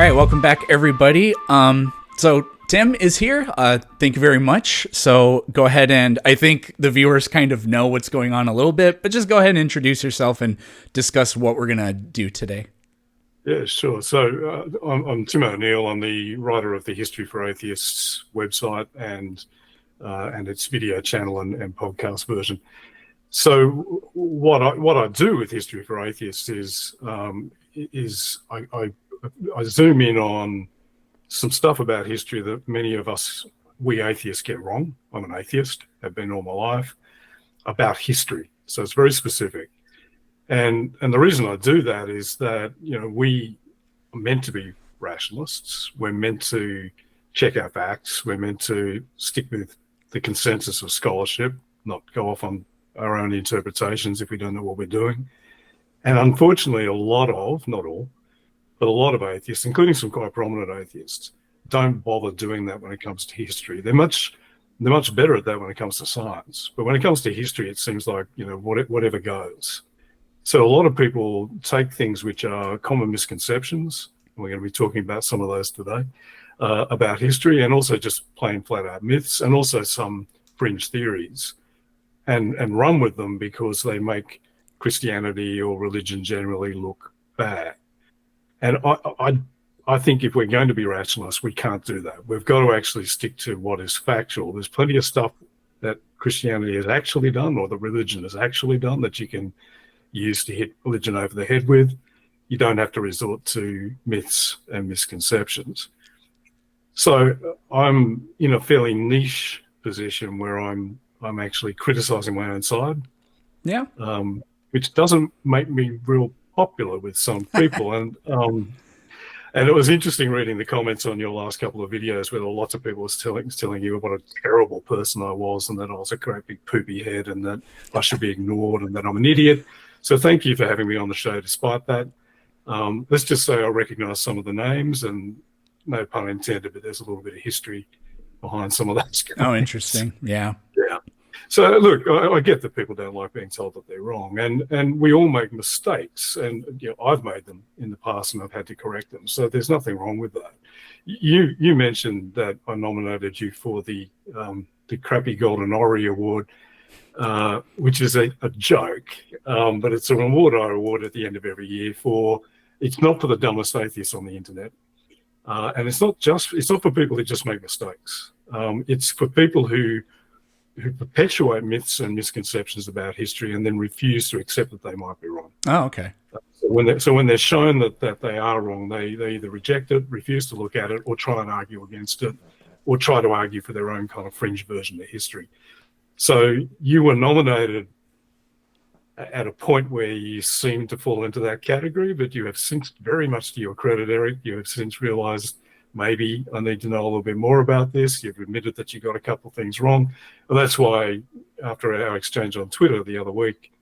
right, welcome back, everybody. So Tim is here. Thank you very much. So go ahead, and I think the viewers kind of know what's going on a little bit, but just go ahead and introduce yourself and discuss what we're gonna do today. Yeah, sure. So I'm Tim O'Neill. I'm the writer of the History for Atheists website and its video channel and podcast version. So what I do with History for Atheists is I zoom in on some stuff about history that many of us, we atheists, get wrong. I'm an atheist, have been all my life, about history. So it's very specific. And the reason I do that is that, we are meant to be rationalists. We're meant to check our facts. We're meant to stick with the consensus of scholarship, not go off on our own interpretations if we don't know what we're doing. And unfortunately, a lot of, not all, but a lot of atheists, including some quite prominent atheists, don't bother doing that when it comes to history. They're much better at that when it comes to science. But when it comes to history, it seems like, whatever goes. So a lot of people take things which are common misconceptions, and we're going to be talking about some of those today, about history, and also just plain flat out myths, and also some fringe theories, and run with them because they make Christianity or religion generally look bad. And I think if we're going to be rationalists, we can't do that. We've got to actually stick to what is factual. There's plenty of stuff that Christianity has actually done, or the religion has actually done, that you can use to hit religion over the head with. You don't have to resort to myths and misconceptions. So I'm in a fairly niche position where I'm actually criticizing my own side. Yeah. Which doesn't make me real popular with some people. And it was interesting reading the comments on your last couple of videos where lots of people was telling you what a terrible person I was, and that I was a great big poopy head, and that I should be ignored, and that I'm an idiot. So thank you for having me on the show despite that. Let's just say I recognize some of the names, and no pun intended, but there's a little bit of history behind some of those comments. Oh, interesting. Yeah. Yeah. So look, I get that people don't like being told that they're wrong, and we all make mistakes, and I've made them in the past, and I've had to correct them. So there's nothing wrong with that. You mentioned that I nominated you for the crappy Golden Ori Award, which is a joke, but it's an award I award at the end of every year for. It's not for the dumbest atheists on the internet, and it's not for people who just make mistakes. It's for people who perpetuate myths and misconceptions about history and then refuse to accept that they might be wrong. Oh, okay. So when they're shown that they are wrong, they either reject it, refuse to look at it, or try and argue against it, or try to argue for their own kind of fringe version of history. So you were nominated at a point where you seem to fall into that category, but you have since, very much to your credit, Eric, you have since realized maybe I need to know a little bit more about this. You've admitted that you got a couple of things wrong. And that's why after our exchange on Twitter the other week,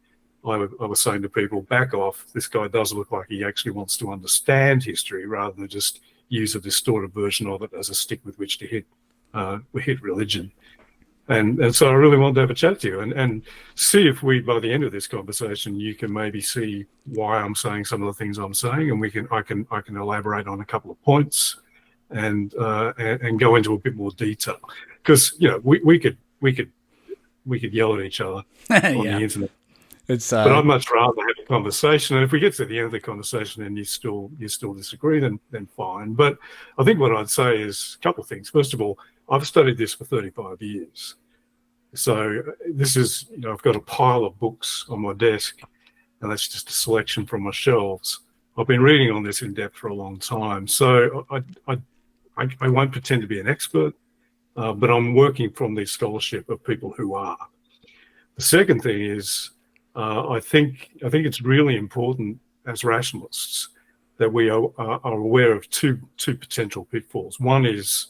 I was saying to people, back off. This guy does look like he actually wants to understand history rather than just use a distorted version of it as a stick with which to hit religion. And so I really wanted to have a chat to you and see if by the end of this conversation, you can maybe see why I'm saying some of the things I'm saying, and I can elaborate on a couple of points and go into a bit more detail, because we could yell at each other on the internet. But I'd much rather have a conversation. And if we get to the end of the conversation and you still disagree, then fine. But I think what I'd say is a couple of things. First of all, I've studied this for 35 years. So this is, I've got a pile of books on my desk, and that's just a selection from my shelves. I've been reading on this in depth for a long time. So I won't pretend to be an expert, but I'm working from the scholarship of people who are. The second thing is, I think it's really important as rationalists that we are aware of two potential pitfalls. One is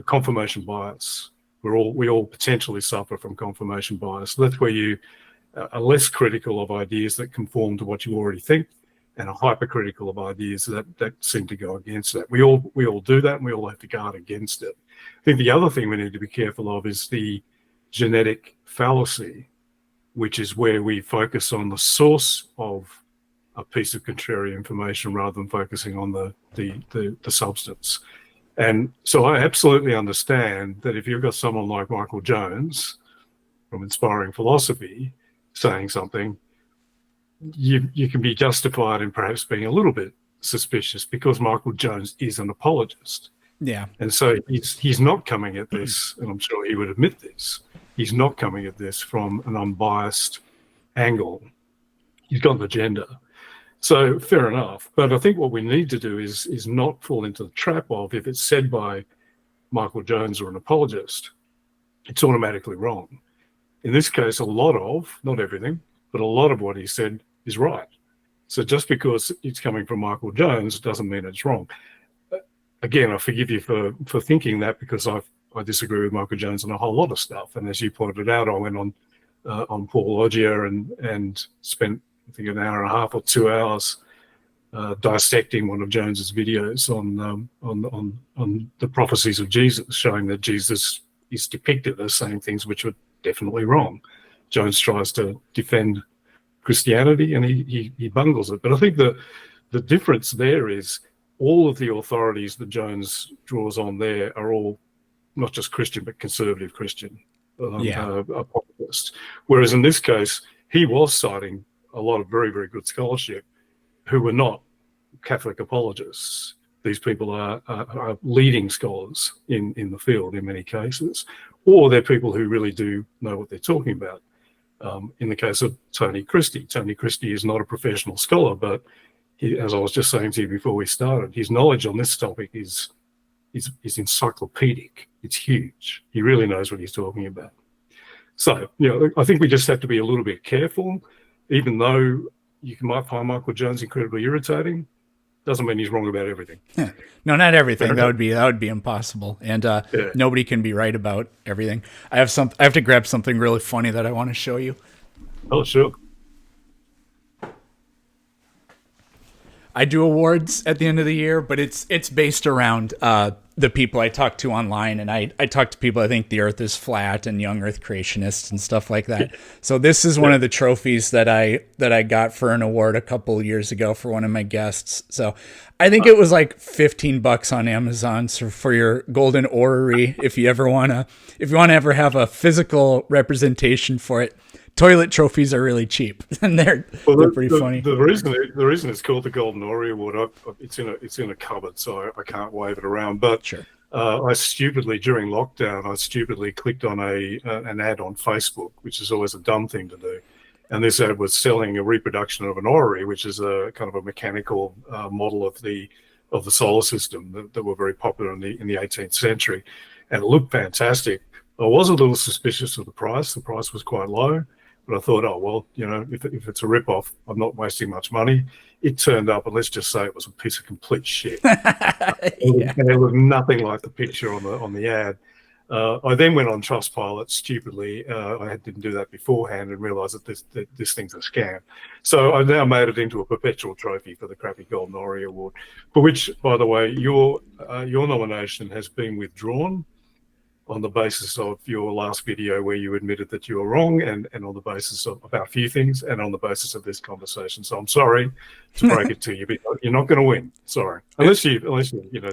confirmation bias. We all potentially suffer from confirmation bias. That's where you are less critical of ideas that conform to what you already think, and are hypercritical of ideas that seem to go against that. We all do that, and we all have to guard against it. I think the other thing we need to be careful of is the genetic fallacy, which is where we focus on the source of a piece of contrary information rather than focusing on the substance. And so I absolutely understand that if you've got someone like Michael Jones from Inspiring Philosophy saying something, you can be justified in perhaps being a little bit suspicious because Michael Jones is an apologist. Yeah. And so he's not coming at this, and I'm sure he would admit this, he's not coming at this from an unbiased angle. He's got an agenda. So fair enough. But I think what we need to do is not fall into the trap of, if it's said by Michael Jones or an apologist, it's automatically wrong. In this case, a lot of, not everything, but a lot of what he said is right. So just because it's coming from Michael Jones doesn't mean it's wrong. Again, I forgive you for thinking that, because I disagree with Michael Jones on a whole lot of stuff. And as you pointed out, I went on Paul Loggia and spent, I think, an hour and a half or 2 hours dissecting one of Jones's videos on the prophecies of Jesus, showing that Jesus is depicted as saying things which were definitely wrong. Jones tries to defend Christianity and he bungles it. But I think the difference there is all of the authorities that Jones draws on there are all not just Christian, but conservative Christian apologists. Whereas in this case, he was citing a lot of very, very good scholarship who were not Catholic apologists. These people are leading scholars in the field in many cases, or they're people who really do know what they're talking about. In the case of Tony Christie is not a professional scholar, but he, as I was just saying to you before we started, his knowledge on this topic is encyclopedic. It's huge. He really knows what he's talking about. So, I think we just have to be a little bit careful. Even though you might find Michael Jones incredibly irritating, doesn't mean he's wrong about everything. Yeah. No, not everything. That would be impossible. And nobody can be right about everything. I have to grab something really funny that I want to show you. Oh, sure. I do awards at the end of the year, but it's based around the people I talk to online, and I talk to people I think the Earth is flat and young Earth creationists and stuff like that. So this is one of the trophies that I got for an award a couple years ago for one of my guests. So I think it was like $15 on Amazon for your golden orrery. If you want to ever have a physical representation for it. Toilet trophies are really cheap, and they're pretty funny. The reason it's called the Golden Orrery Award, it's in a cupboard, so I can't wave it around. But sure. I stupidly, during lockdown, clicked on an ad on Facebook, which is always a dumb thing to do. And this ad was selling a reproduction of an orrery, which is a kind of a mechanical model of the solar system that were very popular in the 18th century, and it looked fantastic. I was a little suspicious of the price. The price was quite low. But I thought, oh, well, if it's a rip-off, I'm not wasting much money. It turned up, and let's just say it was a piece of complete shit. And it was nothing like the picture on the ad. I then went on Trustpilot stupidly. I didn't do that beforehand and realised that this thing's a scam. So I now made it into a perpetual trophy for the crappy Golden Orrery Award, for which, by the way, your nomination has been withdrawn on the basis of your last video where you admitted that you were wrong, and on the basis of about a few things, and on the basis of this conversation. So I'm sorry to break it to you, but you're not going to win. Sorry, unless you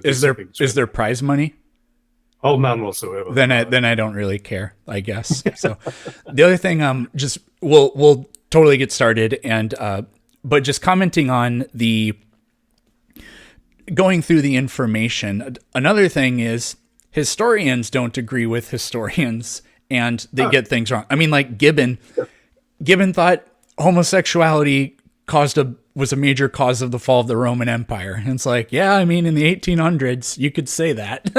Is there prize money? Oh, none whatsoever. Then I don't really care, I guess. So the other thing, just we'll totally get started, and but just commenting on going through the information. Another thing is, historians don't agree with historians, and they get things wrong. I mean, like Gibbon thought homosexuality was a major cause of the fall of the Roman Empire. And it's like, yeah, I mean, in the 1800s, you could say that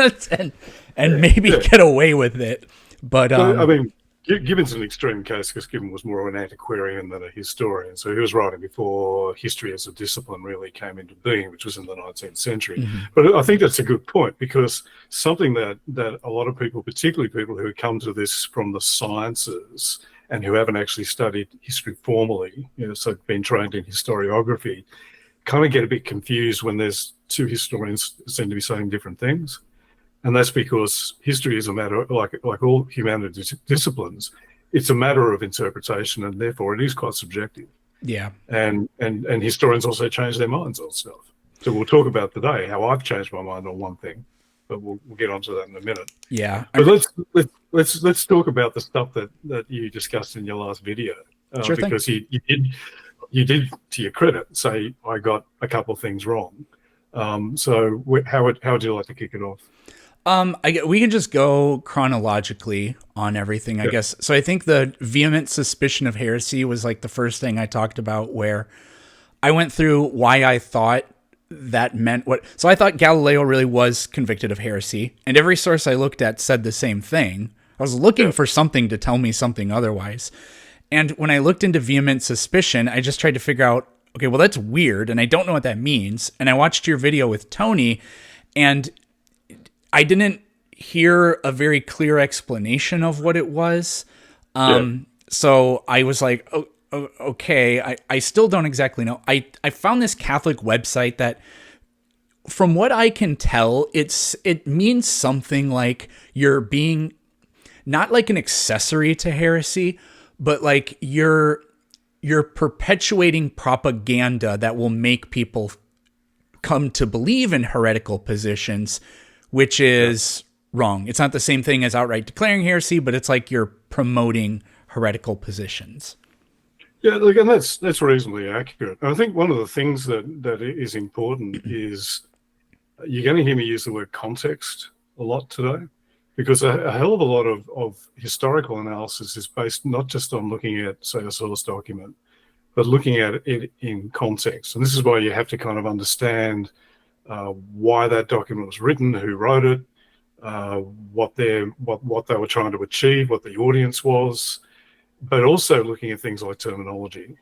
and maybe get away with it. But I mean, Gibbon's an extreme case because Gibbon was more of an antiquarian than a historian. So he was writing before history as a discipline really came into being, which was in the 19th century. Mm-hmm. But I think that's a good point, because something that a lot of people, particularly people who come to this from the sciences and who haven't actually studied history formally, so been trained in historiography, kind of get a bit confused when there's two historians who seem to be saying different things. And that's because history is a matter, like all humanities disciplines, it's a matter of interpretation, and therefore it is quite subjective. Yeah. And historians also change their minds on stuff. So we'll talk about today how I've changed my mind on one thing, but we'll get onto that in a minute. Yeah. But let's talk about the stuff that you discussed in your last video, Sure thing. because you did to your credit say I got a couple of things wrong. So how would you like to kick it off? We can just go chronologically on everything, I Yeah, guess. So I think the vehement suspicion of heresy was like the first thing I talked about, where I went through why I thought that meant what. So I thought Galileo really was convicted of heresy, and every source I looked at said the same thing. I was looking yeah, for something to tell me something otherwise. And when I looked into vehement suspicion, I just tried to figure out, okay, well, that's weird, and I don't know what that means. And I watched your video with Tony, and I didn't hear a very clear explanation of what it was. yeah. So I was like, okay, I still don't exactly know. I found this Catholic website that, from what I can tell, it means something like you're being not like an accessory to heresy, but like you're perpetuating propaganda that will make people come to believe in heretical positions, which is wrong. It's not the same thing as outright declaring heresy, but it's like you're promoting heretical positions. Yeah, look, and that's reasonably accurate. And I think one of the things that is important is you're going to hear me use the word context a lot today, because a hell of a lot of historical analysis is based not just on looking at, say, a source document, but looking at it in context. And this is why you have to kind of understand why that document was written, who wrote it, what they were trying to achieve, what the audience was, but also looking at things like terminology.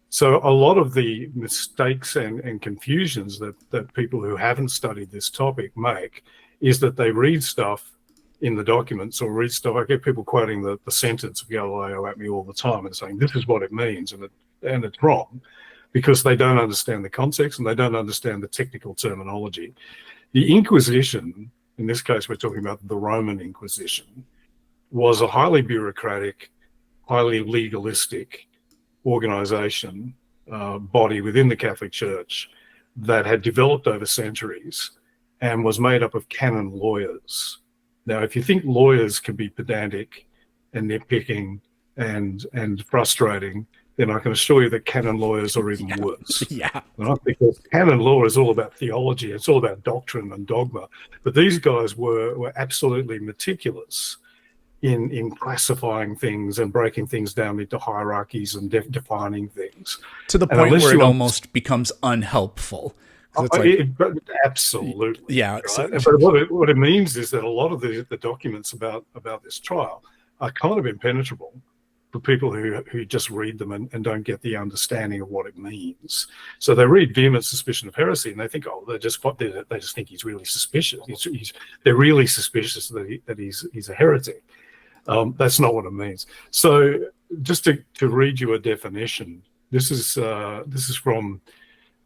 So a lot of the mistakes and confusions that people who haven't studied this topic make is that they read stuff in the documents or read stuff. I get people quoting the sentence of Galileo at me all the time and saying, this is what it means, and it's wrong, because they don't understand the context and they don't understand the technical terminology. The Inquisition, in this case we're talking about the Roman Inquisition, was a highly bureaucratic, highly legalistic organization, body within the Catholic Church that had developed over centuries and was made up of canon lawyers. Now, if you think lawyers can be pedantic and nitpicking and frustrating, then I can assure you that canon lawyers are even worse. Yeah. Right? Because canon law is all about theology, it's all about doctrine and dogma. But these guys were absolutely meticulous in classifying things and breaking things down into hierarchies and defining things. To the And point unless where it you almost becomes unhelpful. 'Cause it's like, absolutely, yeah. So, right? But what it means is that a lot of the documents about this trial are kind of impenetrable for people who just read them and don't get the understanding of what it means. So they read vehement suspicion of heresy and they think, oh, they just think he's really suspicious. They're really suspicious that he's a heretic. That's not what it means. So just to read you a definition, this is from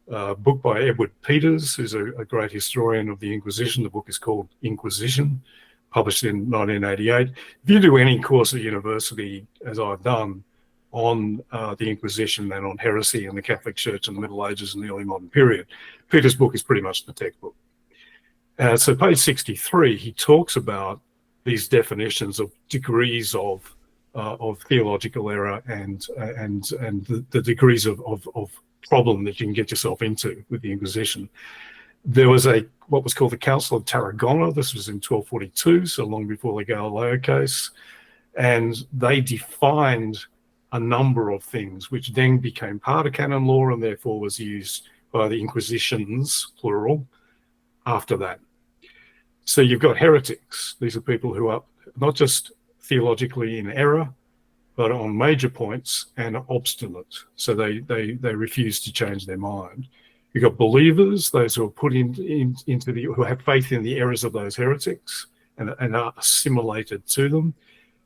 a book by Edward Peters, who's a great historian of the Inquisition. The book is called Inquisition, published in 1988. If you do any course at university, as I've done, on the Inquisition and on heresy in the Catholic Church in the Middle Ages and the early modern period, Peters' book is pretty much the textbook. So page 63, he talks about these definitions of degrees of theological error and the degrees of problem that you can get yourself into with the Inquisition. There was what was called the Council of Tarragona. This was in 1242, so long before the Galileo case, and they defined a number of things, which then became part of canon law and therefore was used by the Inquisitions, plural, after that. So you've got heretics. These are people who are not just theologically in error, but on major points and obstinate. So they refuse to change their mind. You've got believers, those who are put who have faith in the errors of those heretics and are assimilated to them.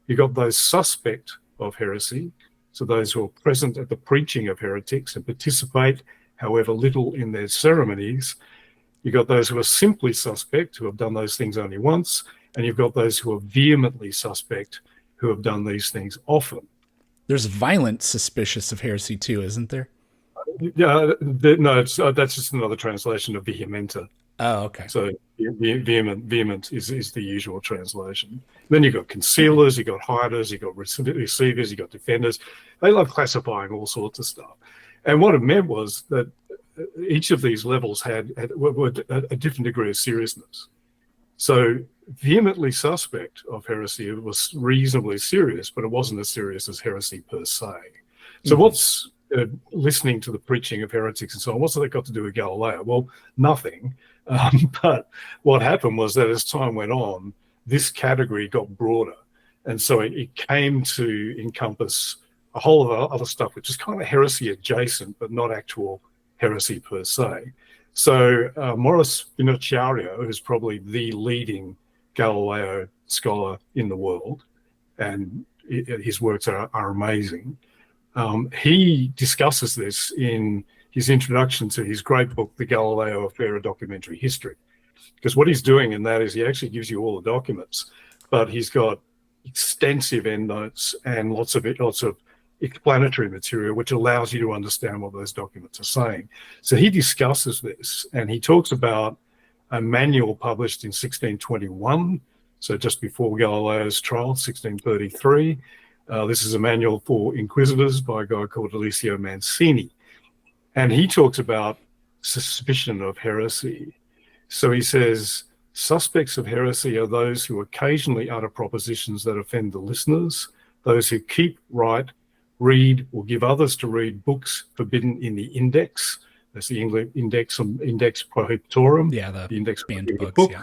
You've got those suspect of heresy, so those who are present at the preaching of heretics and participate, however little, in their ceremonies. You've got those who are simply suspect, who have done those things only once, and you've got those who are vehemently suspect, who have done these things often. there's violent suspicious of heresy too, isn't there? Yeah, no, that's just another translation of vehementer. Oh, okay. So vehement is the usual translation. Then you've got concealers, you've got hiders, you've got receivers, you've got defenders. They love classifying all sorts of stuff. And what it meant was that each of these levels were a different degree of seriousness. So vehemently suspect of heresy was reasonably serious, but it wasn't as serious as heresy per se. So what's listening to the preaching of heretics and so on, what's that got to do with Galileo? Well, nothing. But what happened was that as time went on, this category got broader. And so it came to encompass a whole lot of other stuff, which is kind of heresy adjacent, but not actual heresy per se. So Morris Finocchiario, who's probably the leading Galileo scholar in the world, and his works are amazing, he discusses this in his introduction to his great book, The Galileo Affair, A Documentary History. Because what he's doing in that is he actually gives you all the documents, but he's got extensive endnotes and lots of explanatory material, which allows you to understand what those documents are saying. So he discusses this, and he talks about a manual published in 1621, so just before Galileo's trial, 1633. This is a manual for inquisitors by a guy called Alessio Mancini. And he talks about suspicion of heresy. So he says, suspects of heresy are those who occasionally utter propositions that offend the listeners, those who keep, write, read, or give others to read books forbidden in the index. That's the English index prohibitorum. Yeah, the index banned books, book, yeah.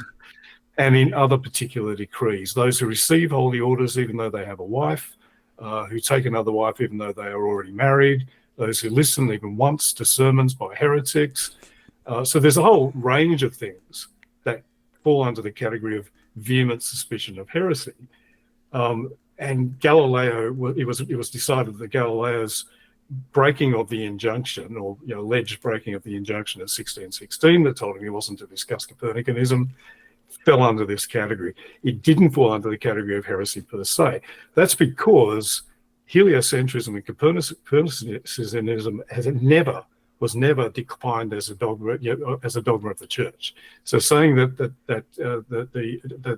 And in other particular decrees. Those who receive holy orders even though they have a wife, who take another wife even though they are already married, those who listen even once to sermons by heretics. So there's a whole range of things that fall under the category of vehement suspicion of heresy. And Galileo, it was decided that Galileo's breaking of the injunction, or alleged breaking of the injunction in 1616 that told him he wasn't to discuss Copernicanism, fell under this category. It didn't fall under the category of heresy per se. That's because heliocentrism and Copernicanism was never defined as a dogma of the church. So saying that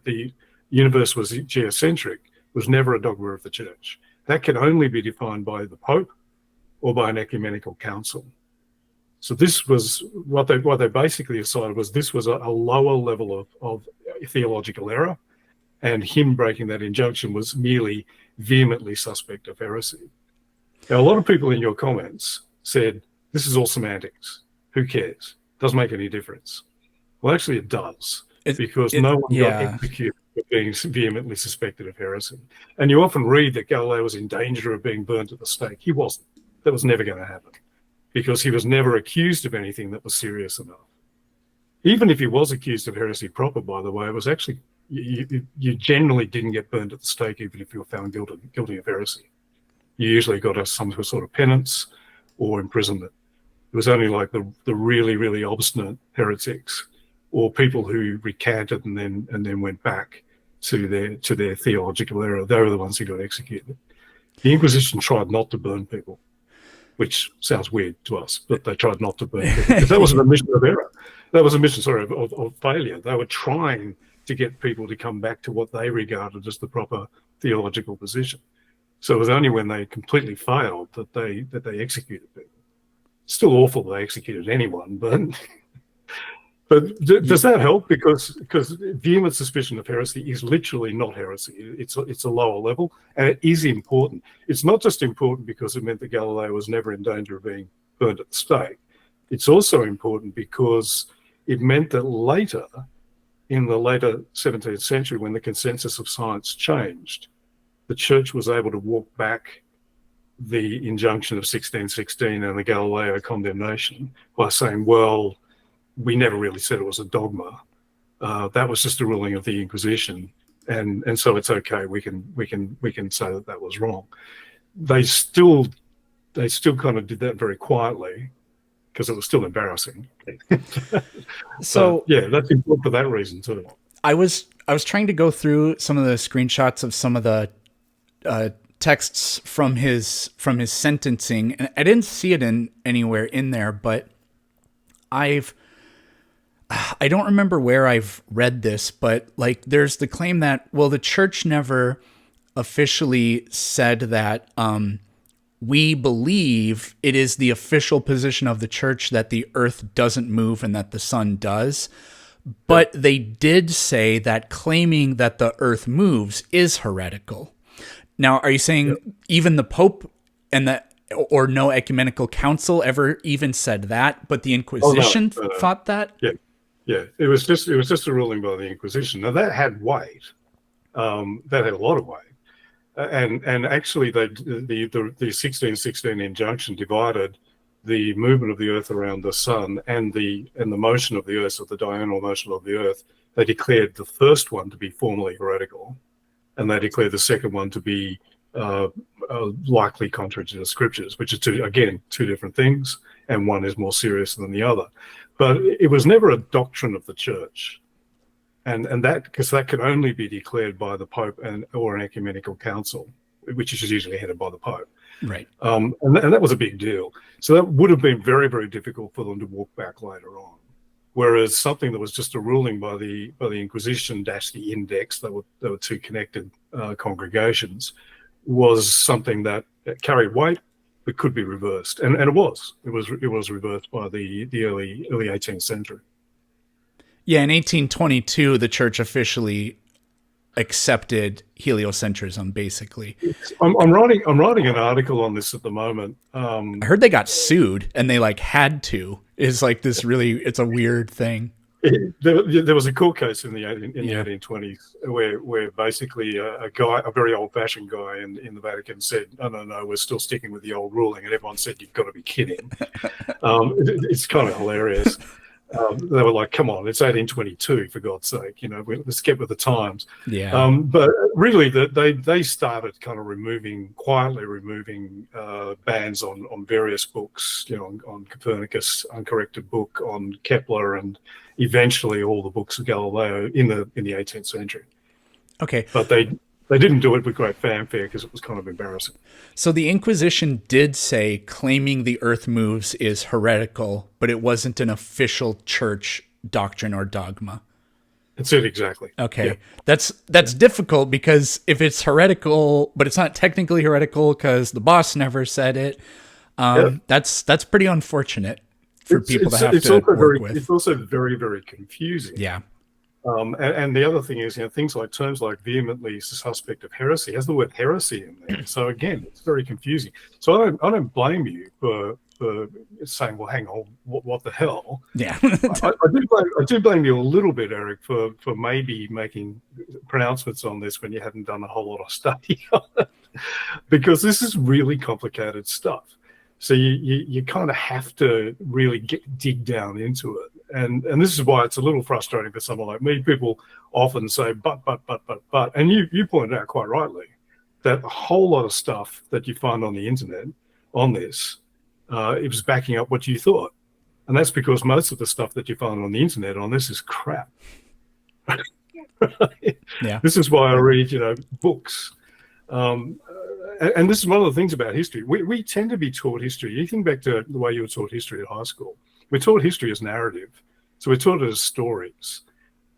the universe was geocentric was never a dogma of the church. That can only be defined by the Pope or by an ecumenical council. So this was what they basically decided was this was a lower level of theological error, and him breaking that injunction was merely vehemently suspect of heresy. Now, a lot of people in your comments said, this is all semantics. Who cares? Doesn't make any difference. Well, actually it does, because no one got executed for being vehemently suspected of heresy. And you often read that Galileo was in danger of being burnt at the stake. He wasn't. That was never going to happen, because he was never accused of anything that was serious enough. Even if he was accused of heresy proper, by the way, it was actually, you generally didn't get burned at the stake even if you were found guilty of heresy. You usually got some sort of penance or imprisonment. It was only like the really, really obstinate heretics or people who recanted and then went back to their theological error. They were the ones who got executed. The Inquisition tried not to burn people, which sounds weird to us, but they tried not to burn people, because that was a mission of error. That was a mission, of failure. They were trying to get people to come back to what they regarded as the proper theological position. So it was only when they completely failed that they executed people. Still awful they executed anyone, but does that help? Because vehement suspicion of heresy is literally not heresy. It's a lower level, and it is important. It's not just important because it meant that Galileo was never in danger of being burned at the stake. It's also important because it meant that later, in the later 17th century, when the consensus of science changed, the church was able to walk back the injunction of 1616 and the Galileo condemnation by saying, well, we never really said it was a dogma. That was just a ruling of the Inquisition, and so it's okay. We can say that was wrong. They still kind of did that very quietly because it was still embarrassing. So yeah, that's important for that reason too. I was trying to go through some of the screenshots of some of the texts from his sentencing, and I didn't see it in anywhere in there, but I don't remember where I've read this, but like there's the claim that, well, the church never officially said that we believe it is the official position of the church that the earth doesn't move and that the sun does. But they did say that claiming that the earth moves is heretical. Now, are you saying even the Pope and or no ecumenical council ever even said that, but the Inquisition thought that? Yeah. Yeah, it was just a ruling by the Inquisition. Now that had weight, that had a lot of weight, and actually the 1616 injunction divided the movement of the Earth around the Sun and the motion of the Earth, so the diurnal motion of the Earth. They declared the first one to be formally heretical, and they declared the second one to be likely contrary to the Scriptures, which is two different things, and one is more serious than the other. But it was never a doctrine of the church, and that because that could only be declared by the Pope or an ecumenical council, which is usually headed by the Pope. Right. And that was a big deal. So that would have been very, very difficult for them to walk back later on. Whereas something that was just a ruling by the Inquisition - the Index, they were two connected congregations, was something that carried weight. It could be reversed, and it was reversed by the early 18th century. Yeah, in 1822, the church officially accepted heliocentrism. Basically, I'm writing an article on this at the moment. I heard they got sued, and they like had to. It's like this it's a weird thing. There was a court case in the 1820s where basically a very old-fashioned guy in the Vatican said, no, we're still sticking with the old ruling, and everyone said, you've got to be kidding. It's kind of hilarious. They were like, come on, it's 1822, for God's sake, let's get with the times. Yeah. But really, they started kind of quietly removing bans on various books, on Copernicus, uncorrected book, on Kepler, and eventually all the books of Galileo in the 18th century. Okay. But they didn't do it with great fanfare because it was kind of embarrassing. So the Inquisition did say claiming the earth moves is heretical, but it wasn't an official church doctrine or dogma. That's it, exactly. Okay. Yeah. That's difficult because if it's heretical, but it's not technically heretical because the boss never said it, that's pretty unfortunate for people to have to work with. It's also very, very confusing. Yeah. And the other thing is, things like terms like vehemently suspect of heresy has the word heresy in there. So again, it's very confusing. So I don't blame you for saying, well, hang on, what the hell? Yeah. I do blame you a little bit, Eric, for maybe making pronouncements on this when you hadn't done a whole lot of study on it, because this is really complicated stuff. So you kind of have to really dig down into it. And this is why it's a little frustrating for someone like me. People often say, but. And you pointed out quite rightly that a whole lot of stuff that you find on the internet on this, it was backing up what you thought. And that's because most of the stuff that you find on the internet on this is crap. Yeah. This is why I read, books. And this is one of the things about history. We tend to be taught history. You think back to the way you were taught history at high school. We're taught history as narrative. So we're taught it as stories.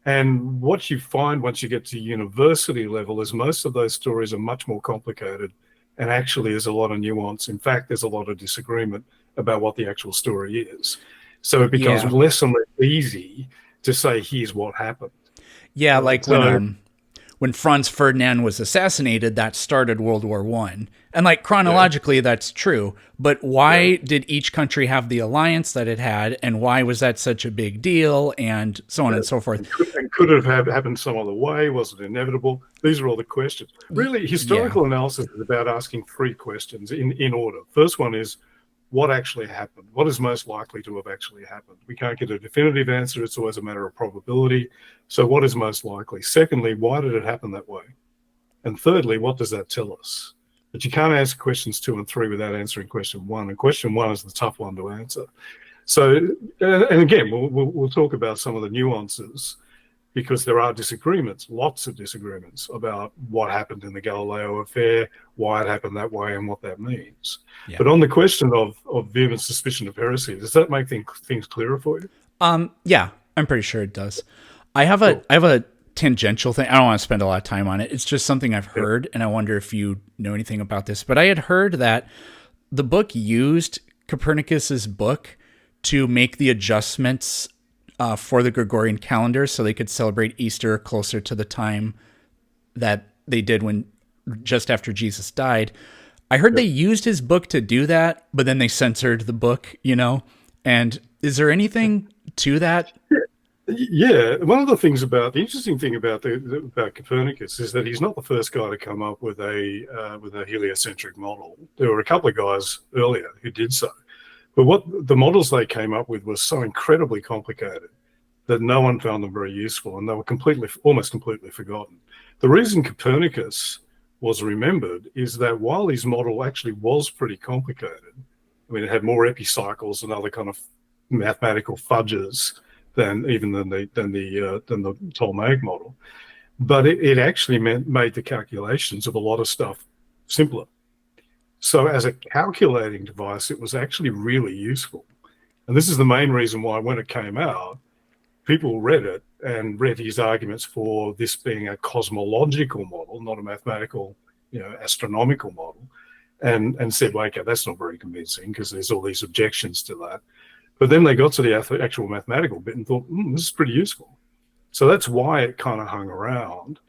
And what you find once you get to university level is most of those stories are much more complicated. And actually, there's a lot of nuance. In fact, there's a lot of disagreement about what the actual story is. So it becomes less and less easy to say, here's what happened. Yeah, like when Franz Ferdinand was assassinated, that started World War I. And like chronologically, that's true. But why did each country have the alliance that it had? And why was that such a big deal? And so on and so forth. And could it have happened some other way? Was it inevitable? These are all the questions. Really, historical analysis is about asking three questions in order. First one is, what actually happened? What is most likely to have actually happened? We can't get a definitive answer. It's always a matter of probability. So what is most likely? Secondly, why did it happen that way? And thirdly, what does that tell us? But you can't answer questions 2 and 3 without answering question 1. And question 1 is the tough one to answer. So, and again, we'll talk about some of the nuances. because there are disagreements, lots of disagreements about what happened in the Galileo affair, why it happened that way, and what that means. Yeah. But on the question of vehement suspicion of heresy, does that make things clearer for you? Yeah, I'm pretty sure it does. I have a tangential thing. I don't want to spend a lot of time on it. It's just something I've heard, and I wonder if you know anything about this. But I had heard that the book used Copernicus's book to make the adjustments for the Gregorian calendar so they could celebrate Easter closer to the time that they did when just after Jesus died. I heard they used his book to do that, but then they censored the book, And is there anything to that? Yeah, one of the interesting thing about Copernicus is that he's not the first guy to come up with a heliocentric model. There were a couple of guys earlier who did so, but what the models they came up with were so incredibly complicated that no one found them very useful, and they were almost completely forgotten. The reason Copernicus was remembered is that while his model actually was pretty complicated, I mean, it had more epicycles and other kind of mathematical fudges than the Ptolemaic model, but it actually made the calculations of a lot of stuff simpler. So as a calculating device, it was actually really useful. And this is the main reason why when it came out, people read it and read his arguments for this being a cosmological model, not a mathematical, astronomical model, and said, well, okay, that's not very convincing because there's all these objections to that. But then they got to the actual mathematical bit and thought, this is pretty useful. So that's why it kind of hung around.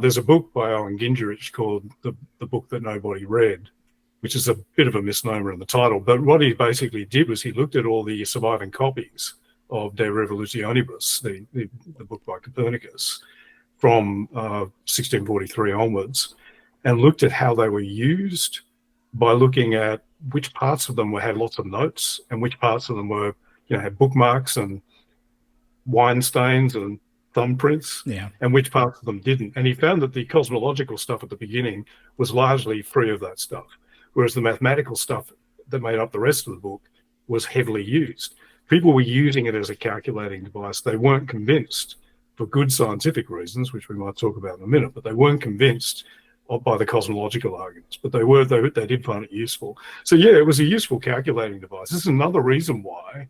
There's a book by Owen Gingerich called The Book That Nobody Read, which is a bit of a misnomer in the title. But what he basically did was he looked at all the surviving copies of De Revolutionibus, the book by Copernicus, from 1643 onwards, and looked at how they were used by looking at which parts of them had lots of notes and which parts of them were, had bookmarks and wine stains and thumbprints, and which parts of them didn't. And he found that the cosmological stuff at the beginning was largely free of that stuff, whereas the mathematical stuff that made up the rest of the book was heavily used. People were using it as a calculating device. They weren't convinced, for good scientific reasons, which we might talk about in a minute, but they weren't convinced by the cosmological arguments, but they did find it useful. So yeah, it was a useful calculating device. This is another reason why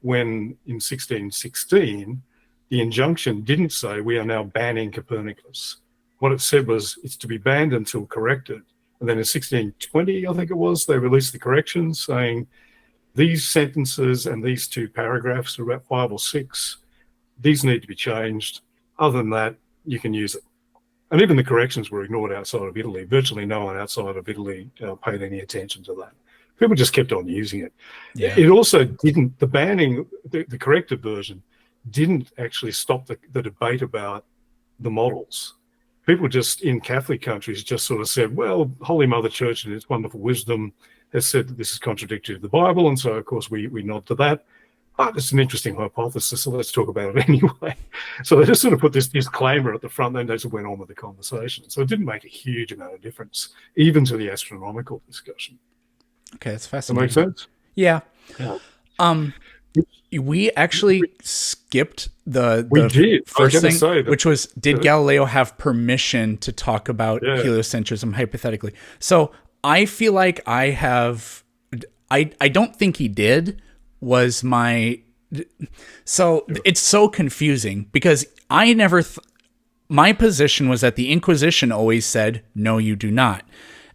when in 1616, the injunction didn't say we are now banning Copernicus. What it said was it's to be banned until corrected. And then in 1620, I think it was, they released the corrections saying these sentences and these two paragraphs are about 5 or 6. These need to be changed. Other than that, you can use it. And even the corrections were ignored outside of Italy. Virtually no one outside of Italy paid any attention to that. People just kept on using it. Yeah. It also didn't, the banning, the corrected version, didn't actually stop the debate about the models. People just in Catholic countries just sort of said, well, Holy Mother Church in its wonderful wisdom has said that this is contradictory to the Bible. And so, of course, we nod to that. But it's an interesting hypothesis, so let's talk about it anyway. So they just sort of put this disclaimer at the front, then they just went on with the conversation. So it didn't make a huge amount of difference, even to the astronomical discussion. Okay, that's fascinating. Does that make sense? Yeah. We actually skipped the first thing, which was, did Galileo have permission to talk about heliocentrism hypothetically? So I feel like I don't think he did. So it's so confusing because I never, my position was that the Inquisition always said, no, you do not.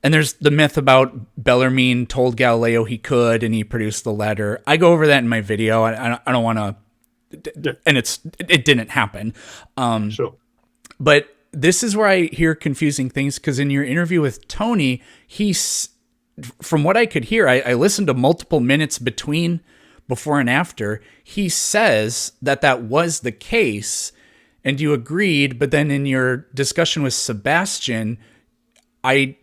And there's the myth about Bellarmine told Galileo he could, and he produced the letter. I go over that in my video. I don't want to, and it didn't happen. Sure. But this is where I hear confusing things, because in your interview with Tony, from what I could hear, I listened to multiple minutes before and after, he says that was the case and you agreed, but then in your discussion with Sebastian, I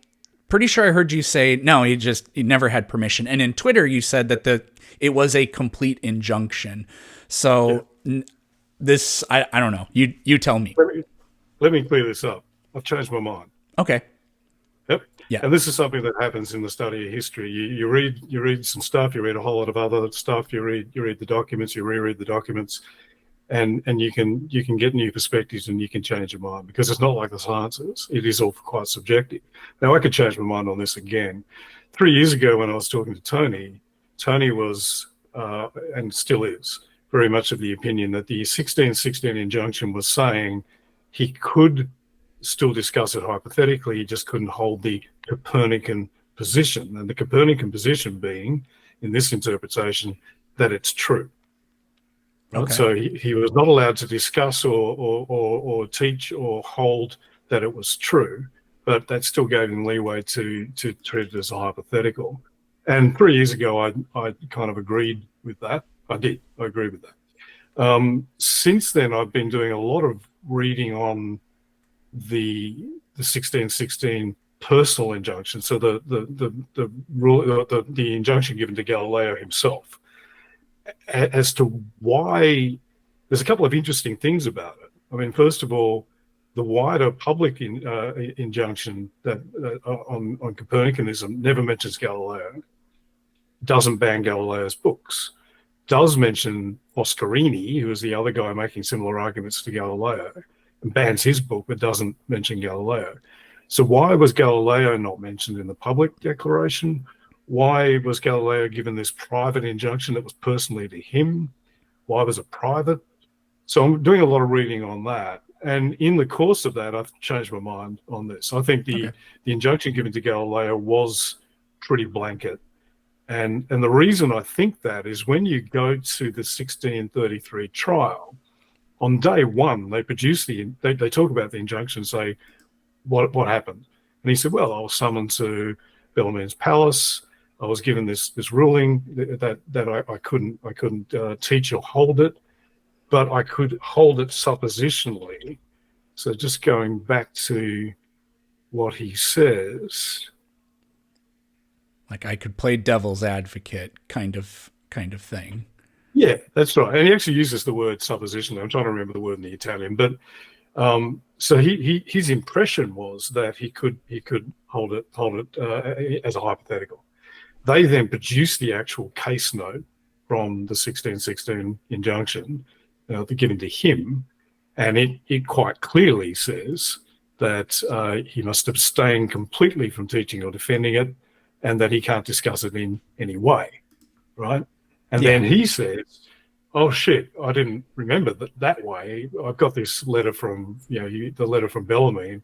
pretty sure I heard you say, no, he never had permission. And in Twitter, you said that it was a complete injunction. So this, I don't know. You tell me. Let me clear this up. I've changed my mind. Okay. Yep. Yeah. And this is something that happens in the study of history. You read some stuff, you read a whole lot of other stuff, you read the documents, you reread the documents, and you can get new perspectives and you can change your mind, because it's not like the sciences. It is all quite subjective. Now, I could change my mind on this again. 3 years ago, when I was talking to Tony, Tony was and still is very much of the opinion that the 1616 injunction was saying he could still discuss it hypothetically, he just couldn't hold the Copernican position, and the Copernican position being, in this interpretation, that it's true. Okay. So he was not allowed to discuss or teach or hold that it was true, but that still gave him leeway to treat it as a hypothetical. And 3 years ago, I kind of agreed with that. I agree with that. Since then, I've been doing a lot of reading on the 1616 personal injunction, so the rule, the injunction given to Galileo himself, as to why. There's a couple of interesting things about it. I mean, first of all, the wider public injunction that on Copernicanism never mentions Galileo, doesn't ban Galileo's books, does mention Foscarini, who is the other guy making similar arguments to Galileo, and bans his book but doesn't mention Galileo. So why was Galileo not mentioned in the public declaration? Why was Galileo given this private injunction that was personally to him? Why was it private? So I'm doing a lot of reading on that. And in the course of that, I've changed my mind on this. I think the injunction given to Galileo was pretty blanket. And the reason I think that is when you go to the 1633 trial, on day one, they produce they talk about the injunction, say, what happened? And he said, well, I was summoned to Bellarmine's palace. I was given this ruling that I couldn't teach or hold it, but I could hold it suppositionally. So just going back to what he says, like I could play devil's advocate, kind of thing. Yeah, that's right. And he actually uses the word suppositionally. I'm trying to remember the word in the Italian, but so his impression was that he could hold it as a hypothetical. They then produced the actual case note from the 1616 injunction given to him, and it quite clearly says that he must abstain completely from teaching or defending it, and that he can't discuss it in any way, right? And then he says, oh shit, I didn't remember that way. I've got this letter from, the letter from Bellarmine.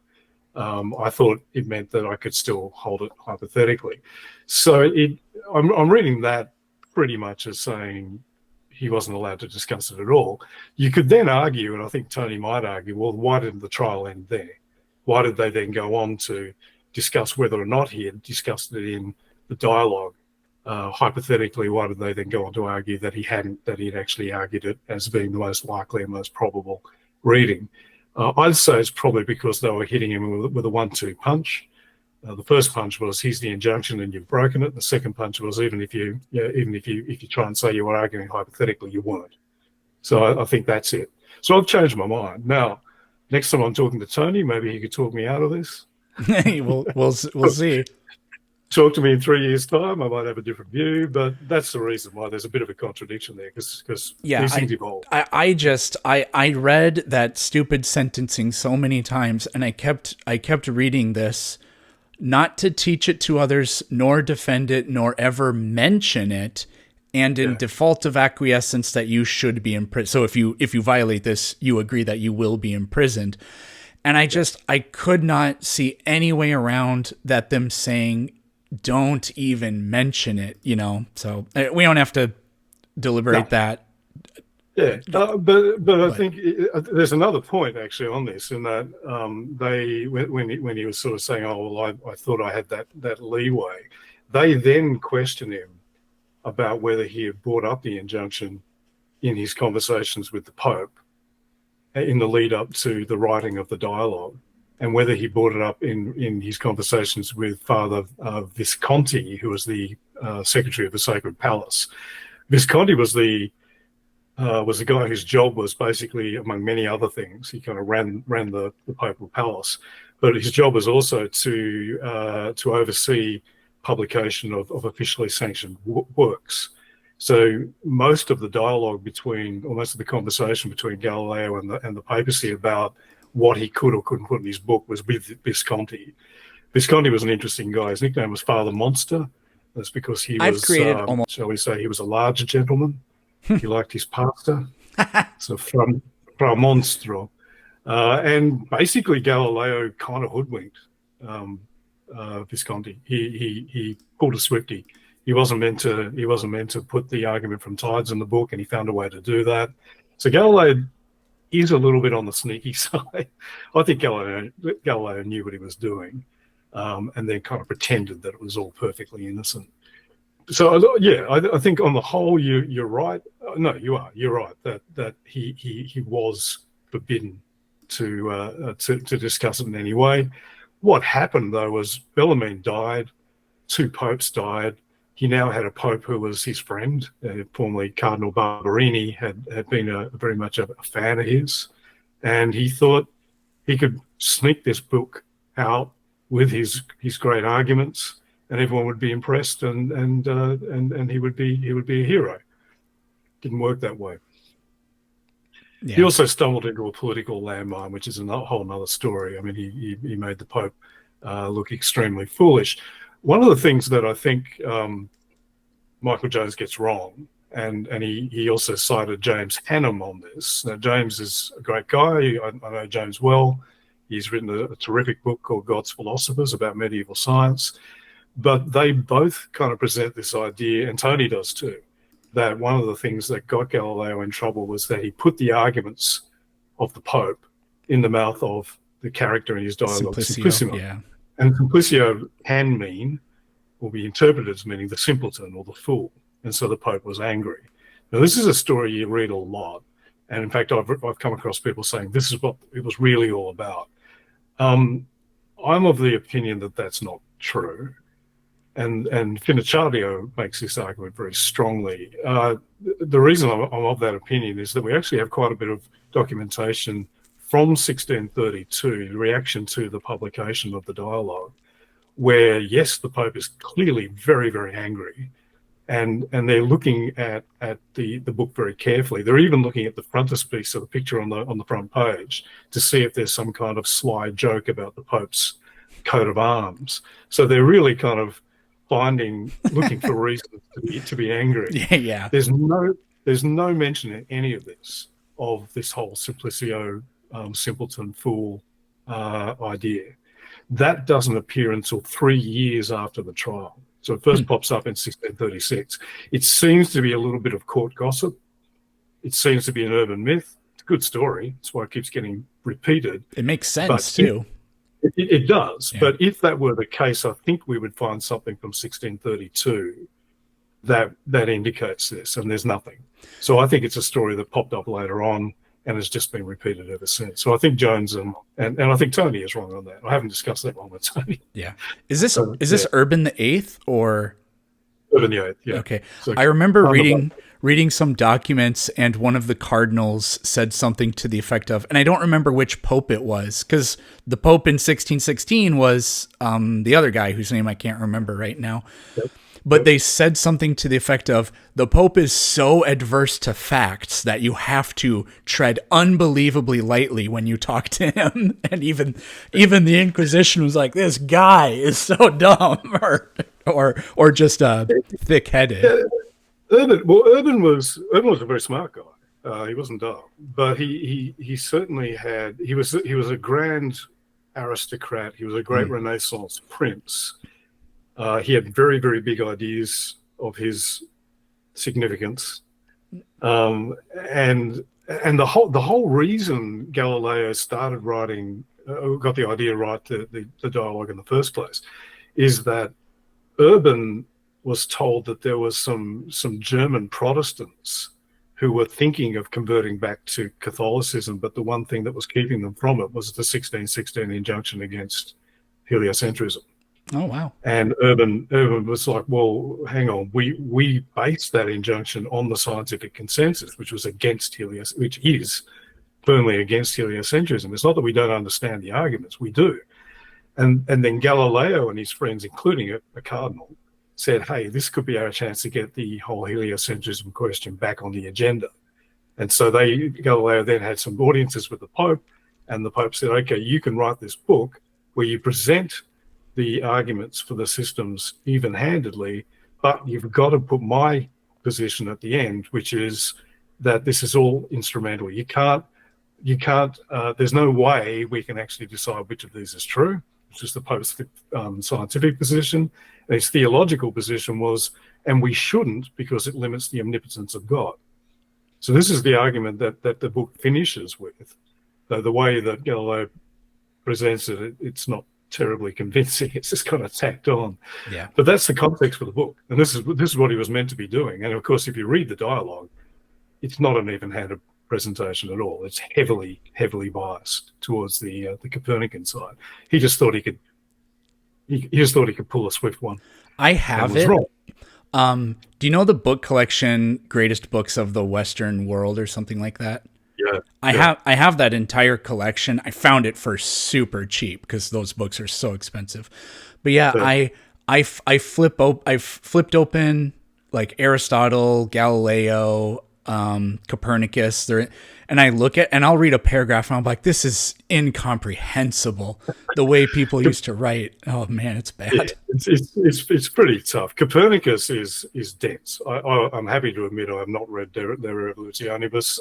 I thought it meant that I could still hold it hypothetically. So I'm reading that pretty much as saying he wasn't allowed to discuss it at all. You could then argue, and I think Tony might argue, well, why didn't the trial end there? Why did they then go on to discuss whether or not he had discussed it in the dialogue? Hypothetically, why did they then go on to argue that he had actually argued it as being the most likely and most probable reading? I'd say it's probably because they were hitting him with a 1-2 punch. The first punch was, here's the injunction and you've broken it. The second punch was, even if you try and say you were arguing hypothetically, you weren't. So I think that's it. So I've changed my mind. Now, next time I'm talking to Tony, maybe he could talk me out of this. we'll see. Talk to me in 3 years' time, I might have a different view, but that's the reason why there's a bit of a contradiction there, because these things evolve. I read that stupid sentencing so many times, and I kept reading this, not to teach it to others, nor defend it, nor ever mention it, and in default of acquiescence that you should be imprisoned. So if you violate this, you agree that you will be imprisoned. And I could not see any way around that, them saying, don't even mention it, so we don't have to deliberate that. Yeah, but I think there's another point actually on this, in that when he was sort of saying, oh, well, I thought I had that leeway, they then questioned him about whether he had brought up the injunction in his conversations with the Pope in the lead up to the writing of the dialogue, and whether he brought it up in his conversations with Father Visconti, who was the secretary of the Sacred Palace. Visconti was the guy whose job was basically, among many other things, he kind of ran the papal palace, but his job was also to oversee publication of officially sanctioned works. So most of the dialogue between, or most of the conversation between Galileo and the papacy about what he could or couldn't put in his book was with Visconti. Visconti was an interesting guy. His nickname was Father Monster. That's because he I've was, created almost. shall we say, he was a larger gentleman. He liked his pasta. So from Monstro. And basically Galileo kind of hoodwinked Visconti. He pulled a Swiftie. He wasn't meant to put the argument from Tides in the book, and he found a way to do that. So Galileo is a little bit on the sneaky side. I think Galileo knew what he was doing, and then kind of pretended that it was all perfectly innocent. So yeah, I think on the whole, you're right. No, you're right that he was forbidden to discuss it in any way. What happened though was Bellarmine died, 2 popes died. He now had a pope who was his friend, formerly Cardinal Barberini, had been very much a fan of his, and he thought he could sneak this book out with his great arguments, and everyone would be impressed, and he would be a hero. Didn't work that way. Yeah. He also stumbled into a political landmine, which is a whole other story. I mean, he made the Pope look extremely foolish. One of the things that I think Michael Jones gets wrong, and he also cited James Hannam on this. Now, James is a great guy. I know James well. He's written a terrific book called God's Philosophers about medieval science. But they both kind of present this idea, and Tony does too, that one of the things that got Galileo in trouble was that he put the arguments of the Pope in the mouth of the character in his dialogue, Simplissimo. Yeah. And Simplicio can mean, or be interpreted as meaning the simpleton or the fool. And so the Pope was angry. Now, this is a story you read a lot. And in fact, I've come across people saying this is what it was really all about. I'm of the opinion that that's not true. And Finicciardio makes this argument very strongly. The reason I'm of that opinion is that we actually have quite a bit of documentation from 1632 in reaction to the publication of the dialogue, where, yes, the Pope is clearly very, very angry, and they're looking at the book very carefully. They're even looking at the frontispiece of the picture on the front page to see if there's some kind of sly joke about the Pope's coat of arms. So they're really kind of looking for reasons to be angry. Yeah. There's no mention in any of this of this whole Simplicio simpleton fool idea. That doesn't appear until 3 years after the trial. So it first pops up in 1636. It seems to be a little bit of court gossip. It seems to be an urban myth. It's a good story. That's why it keeps getting repeated. It makes sense too. It does, yeah. But if that were the case, I think we would find something from 1632 that indicates this, and there's nothing. So I think it's a story that popped up later on and has just been repeated ever since. So I think Jones and I think Tony is wrong on that. I haven't discussed that one with Tony. Yeah. Is this Urban the Eighth or Urban the Eighth? Yeah. Okay. So I remember reading some documents, and one of the cardinals said something to the effect of, and I don't remember which pope it was, because the pope in 1616 was the other guy whose name I can't remember right now. Yep. But they said something to the effect of, the Pope is so adverse to facts that you have to tread unbelievably lightly when you talk to him. And even the Inquisition was like, this guy is so dumb, or just thick-headed. Yeah. Urban was a very smart guy. He wasn't dumb, but he certainly he was a grand aristocrat. He was a great Renaissance prince. He had very, very big ideas of his significance, and the whole reason Galileo started writing, got the idea right, the dialogue in the first place, is that Urban was told that there was some German Protestants who were thinking of converting back to Catholicism, but the one thing that was keeping them from it was the 1616 injunction against heliocentrism. Oh, wow. And Urban was like, well, hang on, we based that injunction on the scientific consensus, which is firmly against heliocentrism. It's not that we don't understand the arguments, we do. And then Galileo and his friends, including a cardinal, said, hey, this could be our chance to get the whole heliocentrism question back on the agenda. And so Galileo then had some audiences with the Pope, and the Pope said, okay, you can write this book where you present the arguments for the systems even-handedly, but you've got to put my position at the end, which is that this is all instrumental. There's no way we can actually decide which of these is true, which is the Pope's scientific position. And his theological position was, and we shouldn't because it limits the omnipotence of God. So this is the argument that the book finishes with. Though the way that Galileo presents it, it's not terribly convincing. It's just kind of tacked on. Yeah. But that's the context for the book. And this is what he was meant to be doing. And of course, if you read the dialogue, it's not an even-handed presentation at all. It's heavily, heavily biased towards the Copernican side. He just thought he could pull a swift one. I have it. Do you know the book collection Greatest Books of the Western World or something like that? Yeah. I have that entire collection. I found it for super cheap because those books are so expensive. But yeah, I flipped open like Aristotle, Galileo, Copernicus, and I look at, and I'll read a paragraph and I'm like, this is incomprehensible. The way people used to write. Oh man, it's bad. Yeah, it's pretty tough. Copernicus is dense. I'm happy to admit I have not read De Revolutionibus,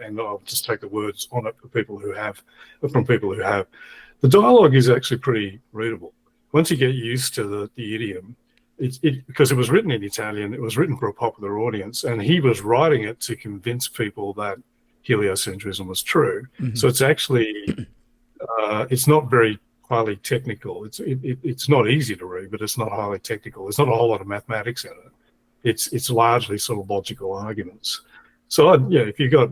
and I'll just take the words on it from people who have. The dialogue is actually pretty readable. Once you get used to the idiom, because it was written in Italian, it was written for a popular audience, and he was writing it to convince people that heliocentrism was true. Mm-hmm. So it's actually, it's not very highly technical. It's not easy to read, but it's not highly technical. There's not a whole lot of mathematics in it. It's largely sort of logical arguments. So if you got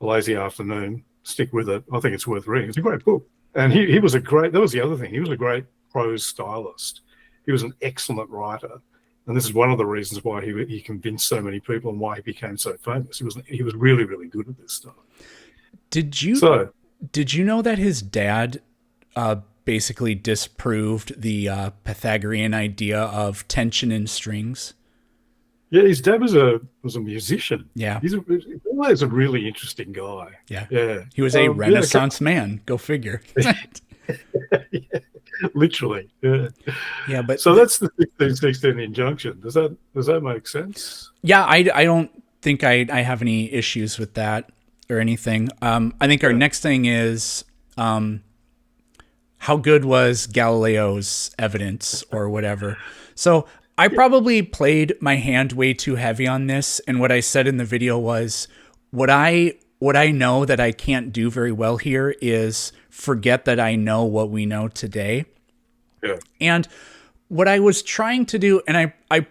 a lazy afternoon, stick with it. I think it's worth reading. It's a great book. And he was that was the other thing. He was a great prose stylist. He was an excellent writer, and this is one of the reasons why he convinced so many people and why he became so famous. He was really, really good at this stuff. Did you know that his dad basically disproved the Pythagorean idea of tension in strings? Yeah, his dad was a musician. Yeah, he's a really interesting guy. Yeah. He was a Renaissance man. Go figure. Yeah. Literally, yeah. But so that's the 1616 injunction. Does that make sense? Yeah, I don't think I have any issues with that or anything. I think our next thing is how good was Galileo's evidence or whatever. So I probably played my hand way too heavy on this, and what I said in the video was what I know that I can't do very well here is forget that I know what we know today. Yeah. And what I was trying to do, and I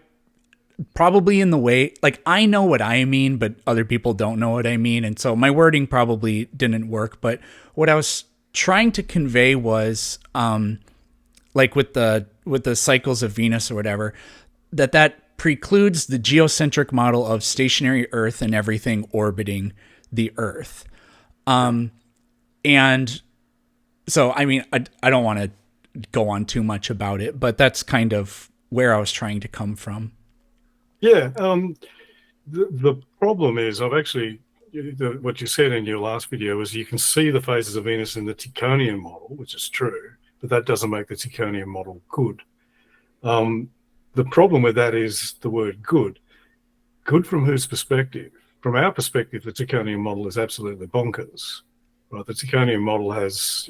probably in the way, like I know what I mean, but other people don't know what I mean. And so my wording probably didn't work. But what I was trying to convey was, like with the cycles of Venus or whatever, that precludes the geocentric model of stationary Earth and everything orbiting the Earth. And so, I mean, I don't want to go on too much about it, but that's kind of where I was trying to come from. Yeah. The problem is what you said in your last video is you can see the phases of Venus in the Tychonian model, which is true, but that doesn't make the Tychonian model good. The problem with that is the word good. Good from whose perspective? From our perspective, the Tychonian model is absolutely bonkers. Right? The Tychonian model has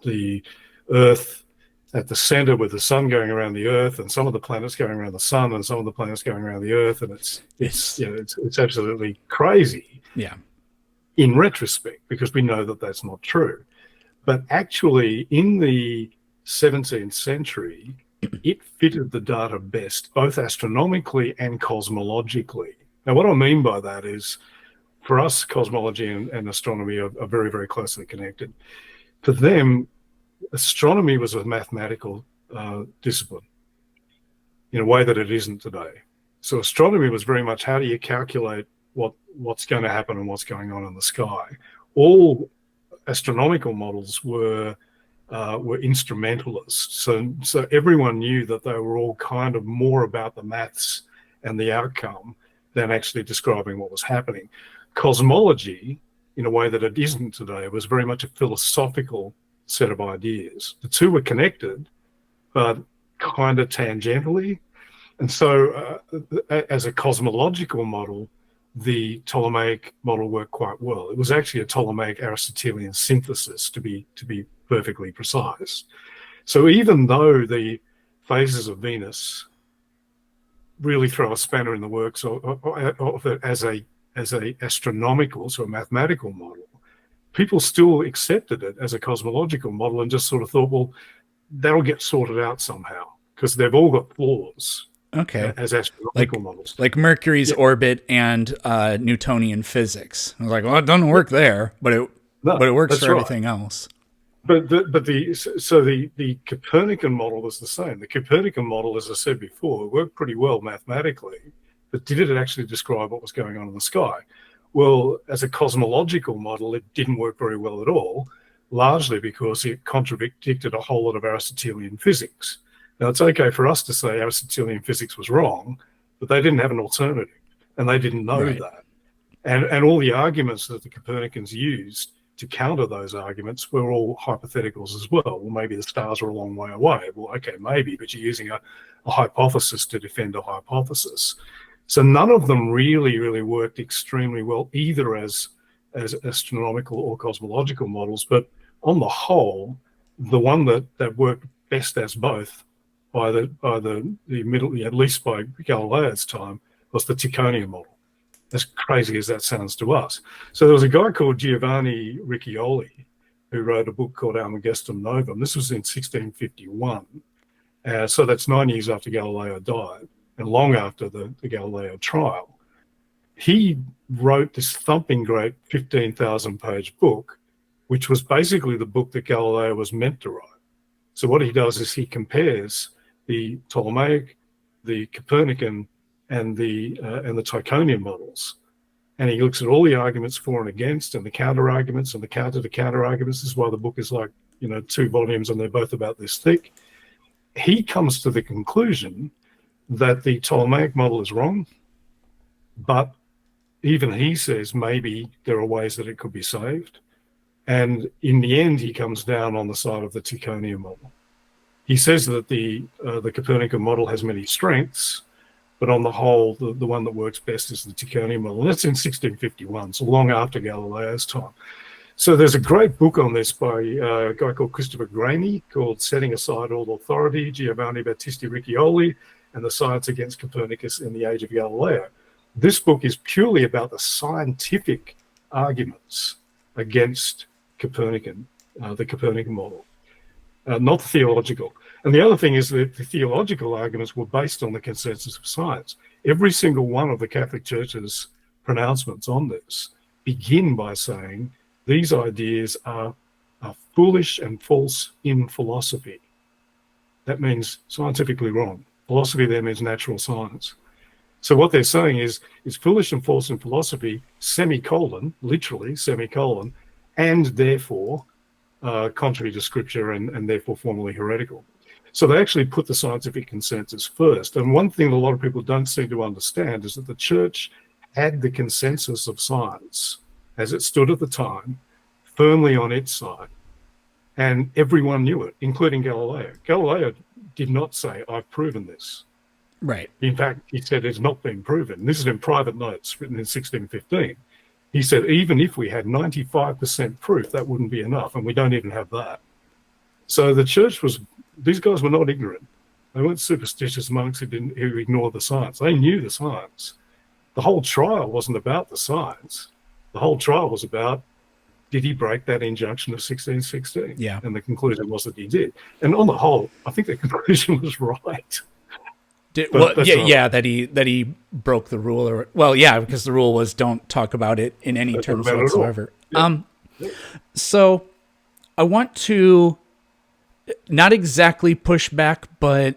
the Earth at the center with the sun going around the Earth, and some of the planets going around the sun, and some of the planets going around the Earth, and it's absolutely crazy. Yeah. In retrospect, because we know that that's not true, but actually in the 17th century, it fitted the data best, both astronomically and cosmologically. Now, what I mean by that is, for us, cosmology and astronomy are very, very closely connected. For them, astronomy was a mathematical discipline in a way that it isn't today. So astronomy was very much how do you calculate what's going to happen and what's going on in the sky. All astronomical models were were instrumentalists. So everyone knew that they were all kind of more about the maths and the outcome than actually describing what was happening. Cosmology, in a way that it isn't today, was very much a philosophical set of ideas. The two were connected, but kind of tangentially. And so as a cosmological model, the Ptolemaic model worked quite well. It was actually a Ptolemaic Aristotelian synthesis, to be perfectly precise. So even though the phases of Venus really throw a spanner in the works of it as a astronomical, so a mathematical model, people still accepted it as a cosmological model and just sort of thought, well, that'll get sorted out somehow, because they've all got flaws. Okay. As astronomical models. Like Mercury's orbit and Newtonian physics. I was like, well, it doesn't work there, but it works for everything else. But the Copernican model was the same. The Copernican model, as I said before, worked pretty well mathematically, but did it actually describe what was going on in the sky? Well, as a cosmological model, it didn't work very well at all, largely because it contradicted a whole lot of Aristotelian physics. Now, it's okay for us to say Aristotelian physics was wrong, but they didn't have an alternative, and they didn't know that. And all the arguments that the Copernicans used to counter those arguments were all hypotheticals as well. Well, maybe the stars are a long way away. Well, okay, maybe, but you're using a hypothesis to defend a hypothesis. So none of them really worked extremely well, either as astronomical or cosmological models. But on the whole, the one that worked best as both by the middle, at least by Galileo's time, was the Tychonian model. As crazy as that sounds to us. So there was a guy called Giovanni Riccioli who wrote a book called Almagestum Novum. This was in 1651. So that's 9 years after Galileo died and long after the Galileo trial. He wrote this thumping great 15,000-page book, which was basically the book that Galileo was meant to write. So what he does is he compares the Ptolemaic, the Copernican, and the Tychonian models, and he looks at all the arguments for and against, and the counter arguments and the counter to counter arguments. This is why the book is like 2 volumes, and they're both about this thick. He comes to the conclusion that the Ptolemaic model is wrong, but even he says maybe there are ways that it could be saved. And in the end, he comes down on the side of the Tychonian model. He says that the Copernican model has many strengths, but on the whole, the one that works best is the Tychonian model. And that's in 1651, so long after Galileo's time. So there's a great book on this by a guy called Christopher Gramey called Setting Aside All Authority, Giovanni Battista Riccioli, and the Science Against Copernicus in the Age of Galileo. This book is purely about the scientific arguments against Copernican, the Copernican model, not the theological. And the other thing is that the theological arguments were based on the consensus of science. Every single one of the Catholic Church's pronouncements on this begin by saying these ideas are foolish and false in philosophy. That means scientifically wrong. Philosophy there means natural science. So what they're saying is foolish and false in philosophy, semicolon, literally semicolon, and therefore contrary to scripture and therefore formally heretical. So they actually put the scientific consensus first. And one thing a lot of people don't seem to understand is that the church had the consensus of science, as it stood at the time, firmly on its side. And everyone knew it, including Galileo. Galileo did not say, I've proven this. Right. In fact, he said it's not been proven. This is in private notes written in 1615. He said, even if we had 95% proof, that wouldn't be enough. And we don't even have that. So the church these guys were not ignorant. They weren't superstitious monks who ignored the science. They knew the science. The whole trial wasn't about the science. The whole trial was about, did he break that injunction of 1616? Yeah. And the conclusion was that he did. And on the whole, I think the conclusion was right. That he broke the rule, because the rule was don't talk about it in any terms whatsoever. Yeah. So I want to not exactly push back, but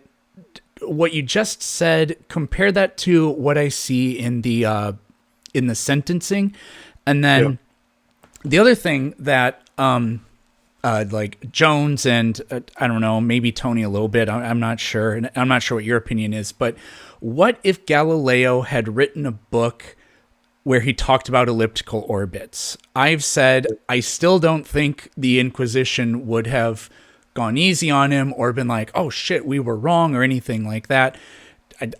what you just said, compare that to what I see in the sentencing, and then the other thing that like Jones and I don't know, maybe Tony a little bit. I'm not sure. And I'm not sure what your opinion is, but what if Galileo had written a book where he talked about elliptical orbits? I've said I still don't think the Inquisition would have gone easy on him or been like, oh shit, we were wrong or anything like that.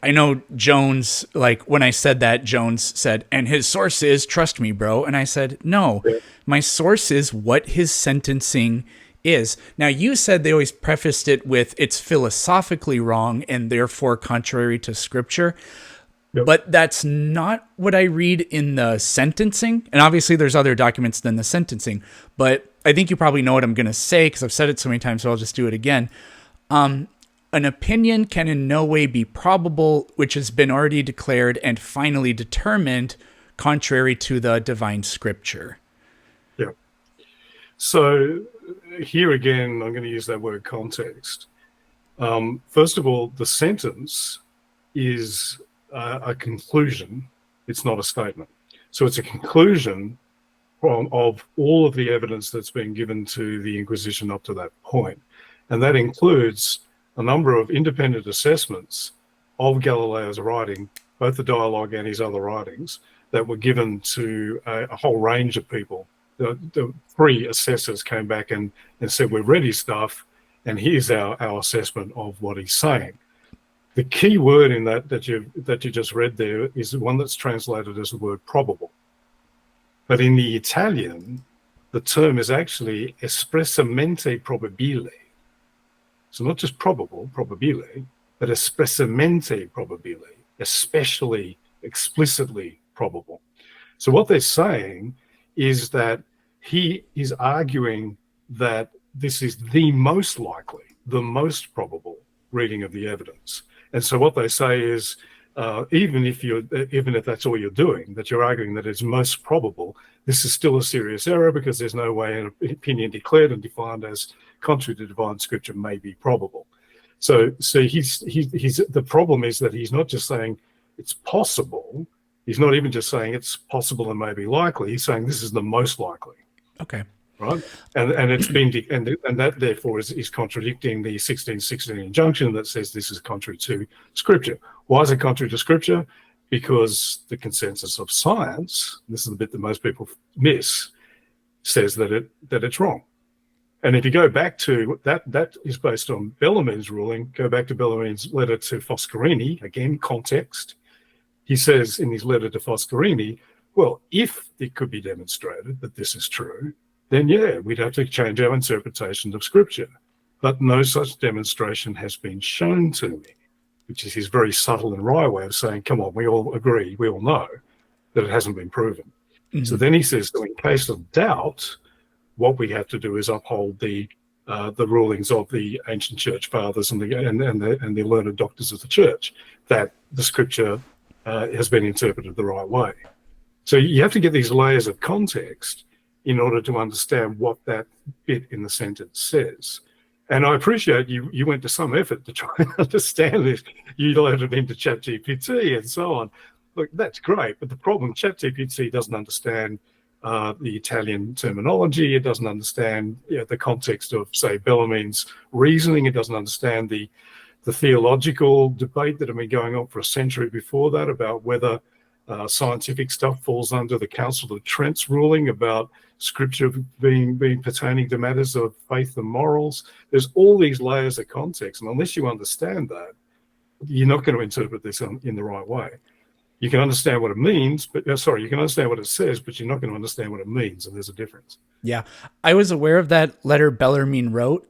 I know Jones, like when I said that, Jones said, and his source is, trust me, bro. And I said, no, my source is what his sentencing is. Now, you said they always prefaced it with it's philosophically wrong and therefore contrary to scripture. Yep. But that's not what I read in the sentencing. And obviously there's other documents than the sentencing. But I think you probably know what I'm going to say because I've said it so many times, so I'll just do it again. An opinion can in no way be probable, which has been already declared and finally determined contrary to the divine scripture. Yeah. So here again, I'm going to use that word context. First of all, the sentence is a conclusion. It's not a statement. So it's a conclusion of all of the evidence that's been given to the Inquisition up to that point. And that includes a number of independent assessments of Galileo's writing, both the dialogue and his other writings, that were given to a whole range of people. The three assessors came back and said, we've read his stuff, and here's our assessment of what he's saying. The key word in that you just read there is the one that's translated as the word probable. But in the Italian, the term is actually espressamente probabile. So not just probable, probabile, but espressamente probile, especially explicitly probable. So what they're saying is that he is arguing that this is the most likely, the most probable reading of the evidence. And so what they say is, even if that's all you're doing, that you're arguing that it's most probable, this is still a serious error because there's no way an opinion declared and defined as contrary to divine scripture may be probable. So he's the problem is that he's not just saying it's possible. He's not even just saying it's possible and maybe likely. He's saying this is the most likely. Okay. Right. And it's been and that therefore is contradicting the 1616 injunction that says this is contrary to scripture. Why is it contrary to scripture? Because the consensus of science, this is the bit that most people miss, says that it's wrong. And if you go back to that is based on Bellarmine's ruling. Go back to Bellarmine's letter to Foscarini, again, context. He says in his letter to Foscarini, well, if it could be demonstrated that this is true, then yeah, we'd have to change our interpretation of scripture. But no such demonstration has been shown to me, which is his very subtle and wry way of saying, come on, we all agree, we all know that it hasn't been proven. Mm-hmm. So then he says, so in case of doubt, what we have to do is uphold the rulings of the ancient church fathers and the learned doctors of the church, that the scripture has been interpreted the right way. So you have to get these layers of context in order to understand what that bit in the sentence says. And I appreciate you went to some effort to try and understand this. You loaded into ChatGPT and so on. Look, that's great, but the problem, ChatGPT doesn't understand the Italian terminology. It doesn't understand the context of, say, Bellarmine's reasoning. It doesn't understand the theological debate that had been going on for a century before that about whether scientific stuff falls under the Council of Trent's ruling about scripture being pertaining to matters of faith and morals. There's all these layers of context, and unless you understand that, you're not going to interpret this in the right way. You can understand what it means, but you can understand what it says, but you're not going to understand what it means, and there's a difference. Yeah, I was aware of that letter Bellarmine wrote,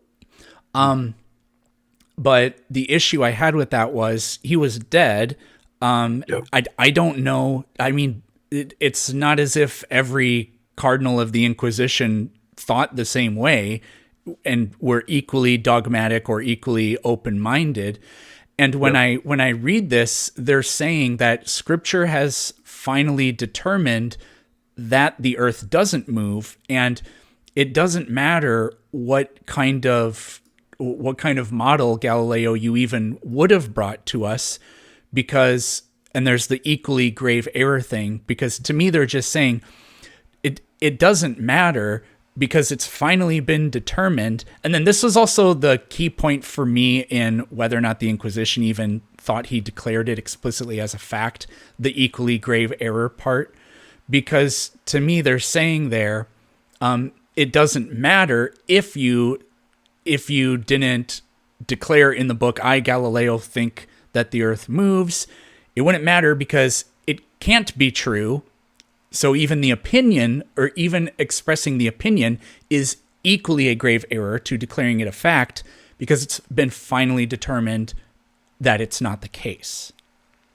but the issue I had with that was he was dead. Yep. I don't know. I mean, it's not as if every cardinal of the Inquisition thought the same way and were equally dogmatic or equally open-minded. And when I read this, they're saying that scripture has finally determined that the earth doesn't move, and it doesn't matter what kind of model, Galileo, you even would have brought to us, because, and there's the equally grave error thing, because to me they're just saying it doesn't matter because it's finally been determined. And then this was also the key point for me in whether or not the Inquisition even thought he declared it explicitly as a fact, the equally grave error part. Because to me, they're saying there, it doesn't matter if you didn't declare in the book, I, Galileo, think that the earth moves. It wouldn't matter because it can't be true. So even the opinion, or even expressing the opinion, is equally a grave error to declaring it a fact, because it's been finally determined that it's not the case.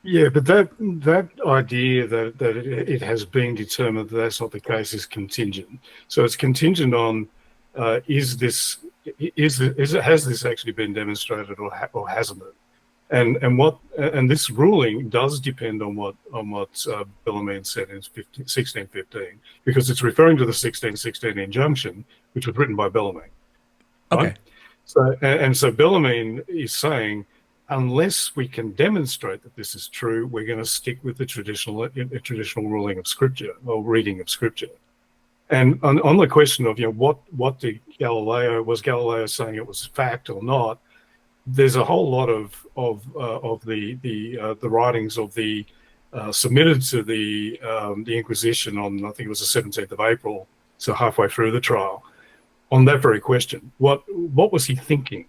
Yeah, but that idea that it has been determined that that's not the case is contingent. So it's contingent on has this actually been demonstrated or hasn't it? And this ruling does depend on what Vehement said in 1615, because it's referring to the 1616 injunction, which was written by Vehement. Right? Okay. So Vehement is saying, unless we can demonstrate that this is true, we're going to stick with the traditional ruling of Scripture, or reading of Scripture. And on the question of what did was Galileo saying it was fact or not? There's a whole lot of the writings of the submitted to the Inquisition on, I think it was the 17th of April, so halfway through the trial, on that very question. What was he thinking?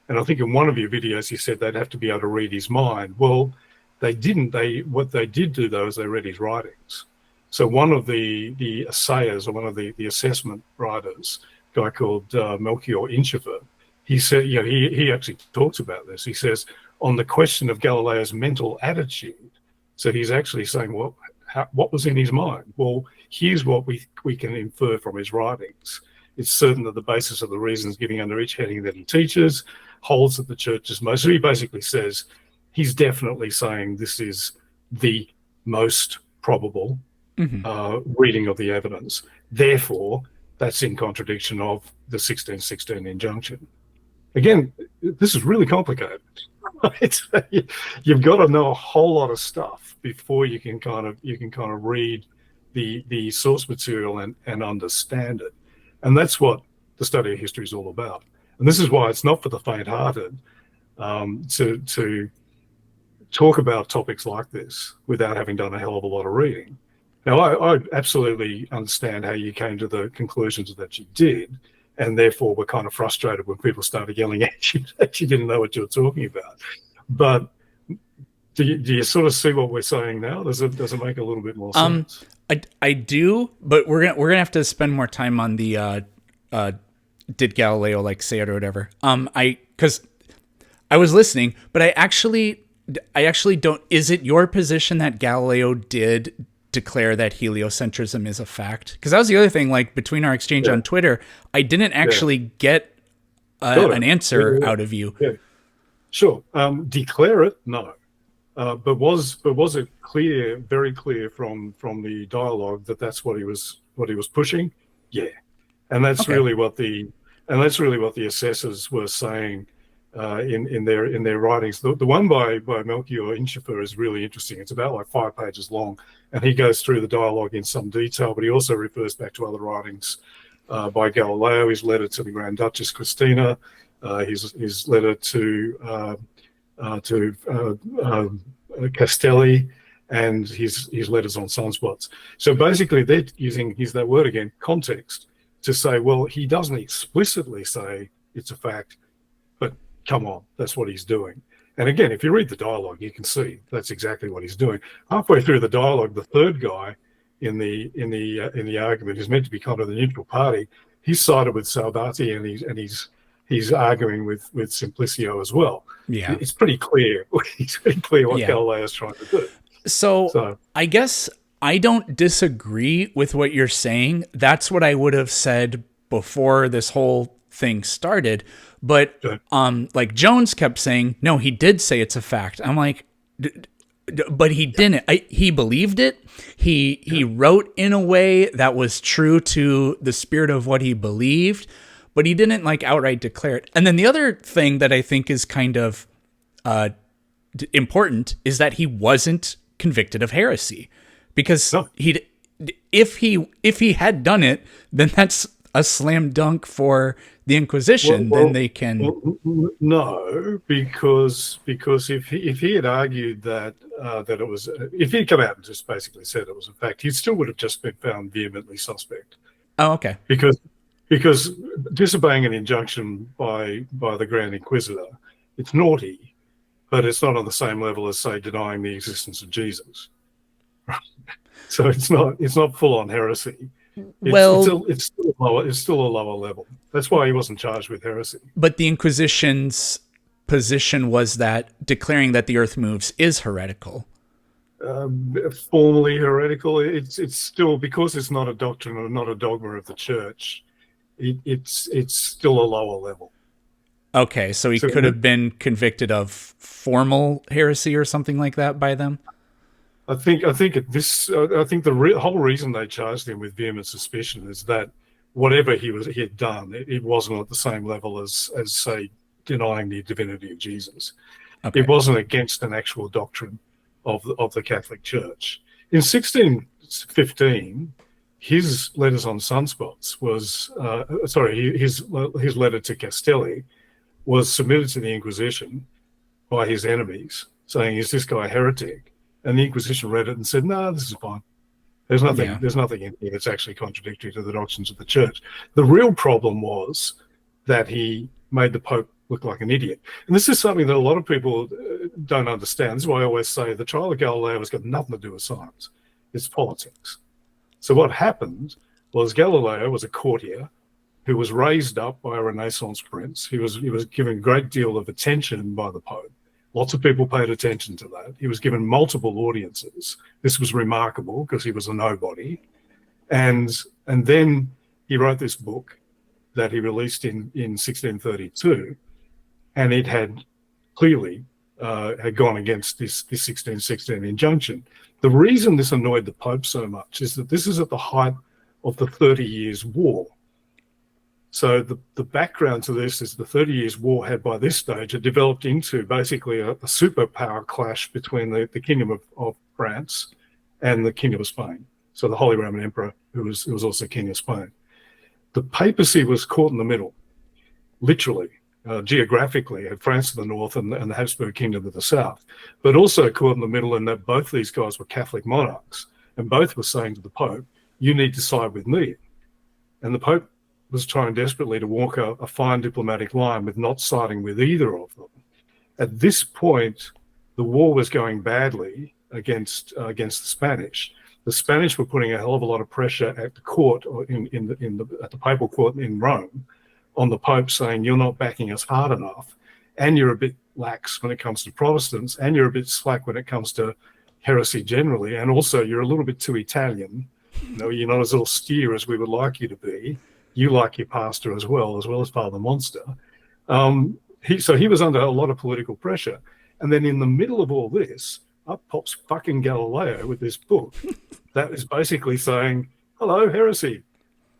And I think in one of your videos you said they'd have to be able to read his mind. Well, they didn't. What they did do though is they read his writings. So one of the assayers, or one of the assessment writers, a guy called Melchior Inschiffer, he said, he actually talks about this. He says, on the question of Galileo's mental attitude, so he's actually saying, well, what was in his mind? Well, here's what we can infer from his writings. It's certain that the basis of the reasons giving under each heading that he teaches holds that the church is most. So he basically says he's definitely saying this is the most probable reading of the evidence. Therefore, that's in contradiction of the 1616 injunction. Again, this is really complicated. You've got to know a whole lot of stuff before you can kind of read the source material and understand it. And that's what the study of history is all about. And this is why it's not for the faint-hearted to talk about topics like this without having done a hell of a lot of reading. Now, I absolutely understand how you came to the conclusions that you did, and therefore were kind of frustrated when people started yelling at you that you didn't know what you were talking about. But do you sort of see what we're saying now? Does it make a little bit more sense? I do, but we're gonna have to spend more time on the did Galileo say it or whatever. Because I was listening, but I actually don't. Is it your position that Galileo did declare that heliocentrism is a fact? Because that was the other thing. Between our exchange on Twitter, I didn't actually get an answer out of you. Yeah, sure. Declare it, no. But was it clear, very clear from the dialogue that that's what he was pushing? Yeah, and that's really what the assessors were saying in their writings. The one by Melchior Inschiffer is really interesting. It's about 5 pages long, and he goes through the dialogue in some detail. But he also refers back to other writings by Galileo. His letter to the Grand Duchess Christina, his letter to Castelli, and his letters on sunspots. So basically, they're using that word again, context, to say, well, he doesn't explicitly say it's a fact, but come on, that's what he's doing. And again, if you read the dialogue, you can see that's exactly what he's doing. Halfway through the dialogue, the third guy in the argument, who's meant to be kind of the neutral party, he's sided with Salvati, and he's arguing with Simplicio as well. Yeah, it's pretty clear. It's pretty clear what Galileo's trying to do. So I guess I don't disagree with what you're saying. That's what I would have said before this whole thing started. But Jones kept saying, no, he did say it's a fact. I'm like, but he didn't. He believed it. He wrote in a way that was true to the spirit of what he believed, but he didn't outright declare it. And then the other thing that I think is kind of important is that he wasn't convicted of heresy, because if he had done it, then that's a slam dunk for the Inquisition, then they can. No, because if he had argued that that it was if he'd come out and just basically said it was a fact, he still would have just been found vehemently suspect. Oh, okay. Because disobeying an injunction by the Grand Inquisitor, it's naughty, but it's not on the same level as, say, denying the existence of Jesus. So it's not full on heresy. It's still a lower level. That's why he wasn't charged with heresy. But the Inquisition's position was that declaring that the Earth moves is heretical. Formally heretical. It's still, because it's not a doctrine or not a dogma of the Church. It's still a lower level. Okay, so he could have been convicted of formal heresy or something like that by them. I think the whole reason they charged him with vehement suspicion is that whatever he had done, it wasn't at the same level as say denying the divinity of Jesus. Okay. It wasn't against an actual doctrine of the Catholic Church. In 1615, his letters on sunspots was his letter to Castelli was submitted to the Inquisition by his enemies, saying, "Is this guy a heretic?" And the Inquisition read it and said, "No, this is fine. There's nothing in here that's actually contradictory to the doctrines of the Church." The real problem was that he made the Pope look like an idiot. And this is something that a lot of people don't understand. This is why I always say the trial of Galileo has got nothing to do with science. It's politics. So what happened was Galileo was a courtier who was raised up by a Renaissance prince. He was given a great deal of attention by the Pope. Lots of people paid attention to that. He was given multiple audiences. This was remarkable because he was a nobody. And then he wrote this book that he released in 1632, and it had clearly had gone against this 1616 injunction. The reason this annoyed the Pope so much is that this is at the height of the 30 Years' War. So the background to this is the 30 Years' War had by this stage had developed into basically a superpower clash between the Kingdom of France and the Kingdom of Spain. So the Holy Roman Emperor, who was also King of Spain. The papacy was caught in the middle, literally, geographically, had France to the north and the Habsburg Kingdom to the south, but also caught in the middle in that both these guys were Catholic monarchs, and both were saying to the Pope, "You need to side with me." And the Pope was trying desperately to walk a fine diplomatic line with not siding with either of them. At this point, the war was going badly against the Spanish. The Spanish were putting a hell of a lot of pressure at the court, or at the papal court in Rome, on the Pope, saying, "You're not backing us hard enough, and you're a bit lax when it comes to Protestants, and you're a bit slack when it comes to heresy generally, and also you're a little bit too Italian. You're not as austere as we would like you to be. You like your pastor as well as Father Monster." So he was under a lot of political pressure. And then in the middle of all this, up pops fucking Galileo with this book that is basically saying, "Hello, heresy."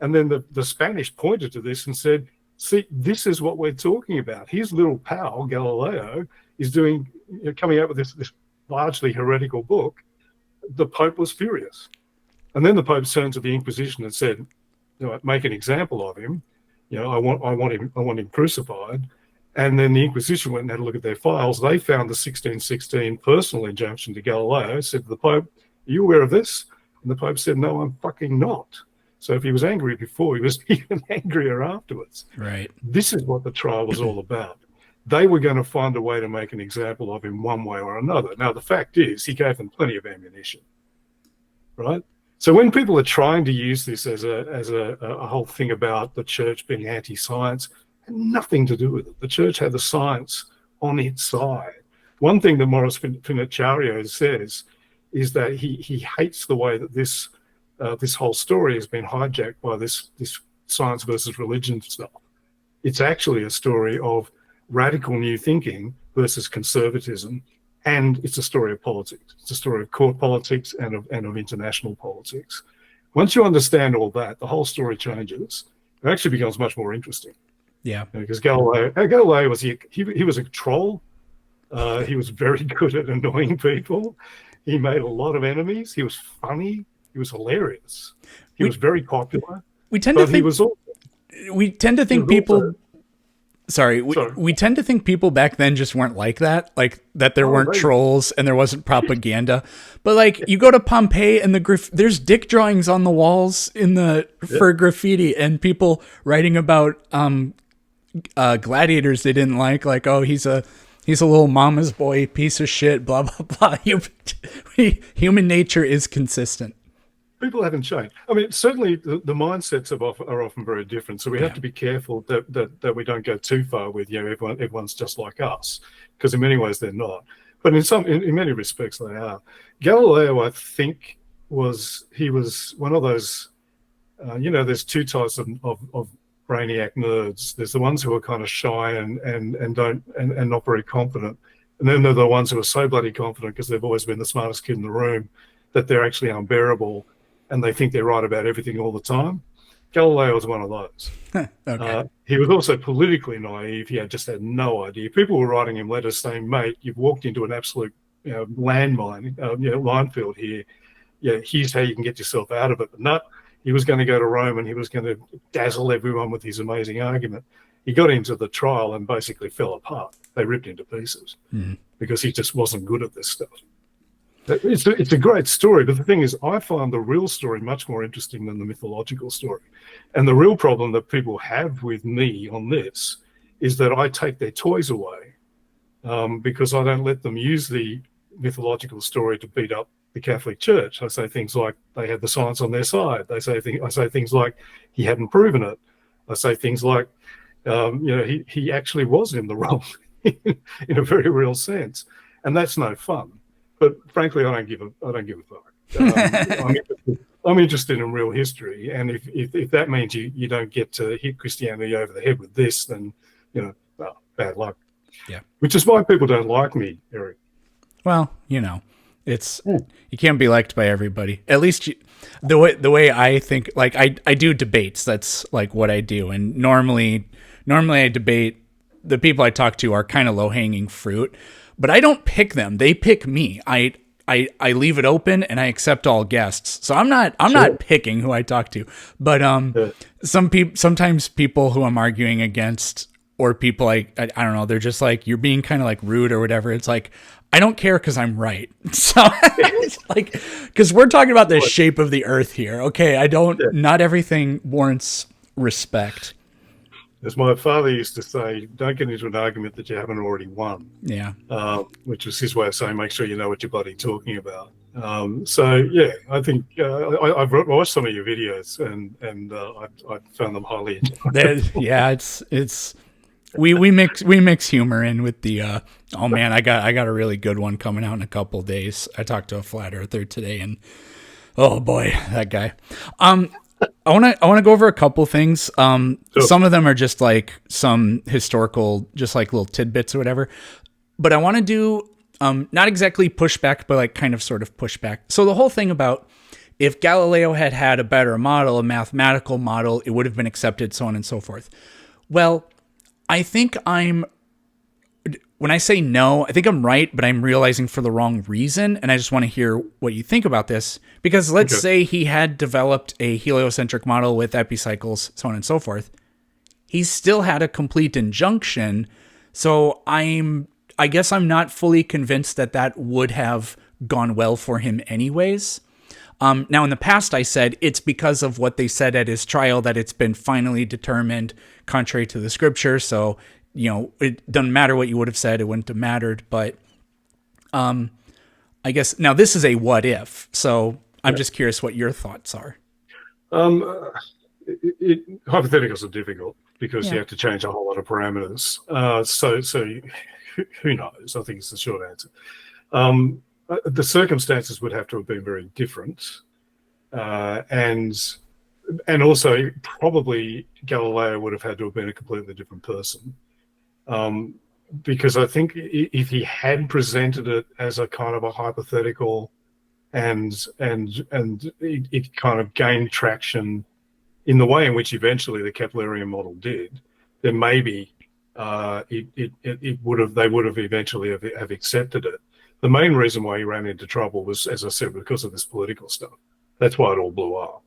And then the Spanish pointed to this and said, "See, this is what we're talking about. His little pal, Galileo, is coming out with this largely heretical book." The Pope was furious. And then the Pope turned to the Inquisition and said, "Make an example of him. I want him crucified." And then the Inquisition went and had a look at their files. They found the 1616 personal injunction to Galileo, said to the Pope, "Are you aware of this?" And the Pope said, "No, I'm fucking not." So if he was angry before, he was even angrier afterwards. Right. This is what the trial was all about. They were going to find a way to make an example of him one way or another. Now, the fact is, he gave them plenty of ammunition, right? So when people are trying to use this as a whole thing about the Church being anti-science, had nothing to do with it. The Church had the science on its side. One thing that Morris Finocchiario says is that he hates the way that this whole story has been hijacked by this science versus religion stuff. It's actually a story of radical new thinking versus conservatism. And it's a story of politics. It's a story of court politics and of international politics. Once you understand all that, the whole story changes. It actually becomes much more interesting. Yeah. Because Galileo was he was a troll. He was very good at annoying people. He made a lot of enemies. He was funny. He was hilarious. He was very popular. We tend to think we tend to think people. Sorry, we tend to think people back then just weren't like that, like that there weren't trolls and there wasn't propaganda. But like you go to Pompeii and there's dick drawings on the walls for graffiti and people writing about gladiators they didn't like, oh, he's a little mama's boy, piece of shit, blah blah blah. Human nature is consistent. People haven't changed. I mean, certainly the mindsets are often very different. So we have to be careful that we don't go too far with, everyone's just like us, because in many ways they're not. But in many respects they are. Galileo, I think, was one of those. There's two types of brainiac nerds. There's the ones who are kind of shy and not very confident, and then there are the ones who are so bloody confident because they've always been the smartest kid in the room that they're actually unbearable. And they think they're right about everything all the time. Galileo was one of those. Okay. He was also politically naive. He just had no idea. People were writing him letters saying, mate, you've walked into an absolute landmine, minefield here. Yeah, here's how you can get yourself out of it. But no, he was going to go to Rome and he was going to dazzle everyone with his amazing argument. He got into the trial and basically fell apart. They ripped him to pieces because he just wasn't good at this stuff. It's a great story, but the thing is, I find the real story much more interesting than the mythological story. And the real problem that people have with me on this is that I take their toys away because I don't let them use the mythological story to beat up the Catholic Church. I say things like they had the science on their side. I say things like he hadn't proven it. I say things like, he actually was in the wrong in a very real sense, and that's no fun. But frankly, I don't give a fuck. I'm interested in real history, and if that means you don't get to hit Christianity over the head with this, then bad luck. Yeah. Which is why people don't like me, Eric. Well, it's you can't be liked by everybody. At least the way I think, like I do debates. That's like what I do, and normally I debate. The people I talk to are kind of low hanging fruit. But I don't pick them. They pick me. I leave it open and I accept all guests. So I'm not picking who I talk to. But sometimes people who I'm arguing against, or people I don't know, they're just like, you're being kind of like rude or whatever. It's like, I don't care because I'm right. So it's like, because we're talking about the shape of the earth here. Okay, not everything warrants respect. As my father used to say, don't get into an argument that you haven't already won. Yeah. Which was his way of saying, make sure you know what you're bloody talking about. I think I've watched some of your videos and I found them highly enjoyable. Yeah, it's we mix humor in with the oh man, I got a really good one coming out in a couple days. I talked to a flat earther today and oh boy, that guy. I want to go over a couple things. Some of them are just like some historical, just like little tidbits or whatever. But I want to do not exactly pushback, but like kind of sort of pushback. So the whole thing about if Galileo had a better model, a mathematical model, it would have been accepted, so on and so forth. Well, I think when I say no, I think I'm right, but I'm realizing for the wrong reason. And I just want to hear what you think about this. Because let's say he had developed a heliocentric model with epicycles, so on and so forth. He still had a complete injunction. So I guess I'm not fully convinced that would have gone well for him anyways. Now, in the past, I said it's because of what they said at his trial that it's been finally determined contrary to the scripture. So it doesn't matter what you would have said. It wouldn't have mattered. But I guess now this is a what if. So I'm just curious what your thoughts are. Hypotheticals are difficult because you have to change a whole lot of parameters. So who knows? I think it's the short answer. The circumstances would have to have been very different. And also probably Galileo would have had to have been a completely different person. Because I think if he had presented it as a kind of a hypothetical and it kind of gained traction in the way in which eventually the Keplerian model did, then maybe they would have eventually have accepted it. The main reason why he ran into trouble was, as I said, because of this political stuff. That's why it all blew up.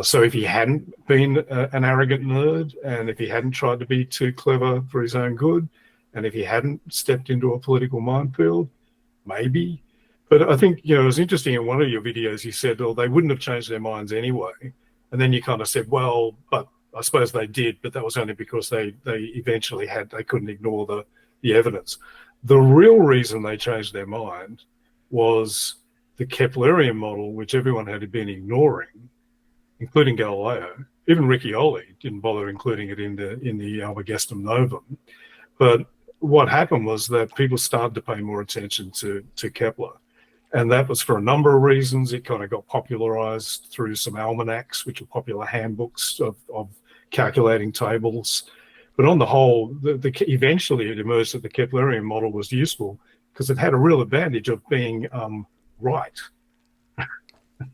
So if he hadn't been an arrogant nerd, and if he hadn't tried to be too clever for his own good, and if he hadn't stepped into a political minefield, maybe. But I think, it was interesting in one of your videos, you said, oh, they wouldn't have changed their minds anyway. And then you kind of said, well, but I suppose they did, but that was only because they eventually they couldn't ignore the evidence. The real reason they changed their mind was the Keplerian model, which everyone had been ignoring, including Galileo. Even Riccioli didn't bother including it in the Albigestum Novum. But what happened was that people started to pay more attention to Kepler. And that was for a number of reasons. It kind of got popularized through some almanacs, which are popular handbooks of calculating tables. But on the whole, eventually it emerged that the Keplerian model was useful because it had a real advantage of being right.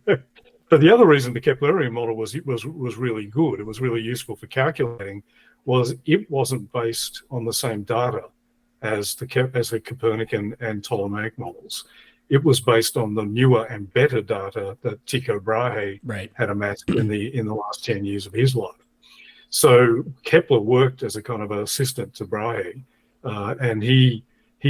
But the other reason the Keplerian model was really good, it was really useful for calculating, was it wasn't based on the same data as the Copernican and Ptolemaic models. It was based on the newer and better data that Tycho Brahe had amassed in the last 10 years of his life. So Kepler worked as a kind of assistant to Brahe, and he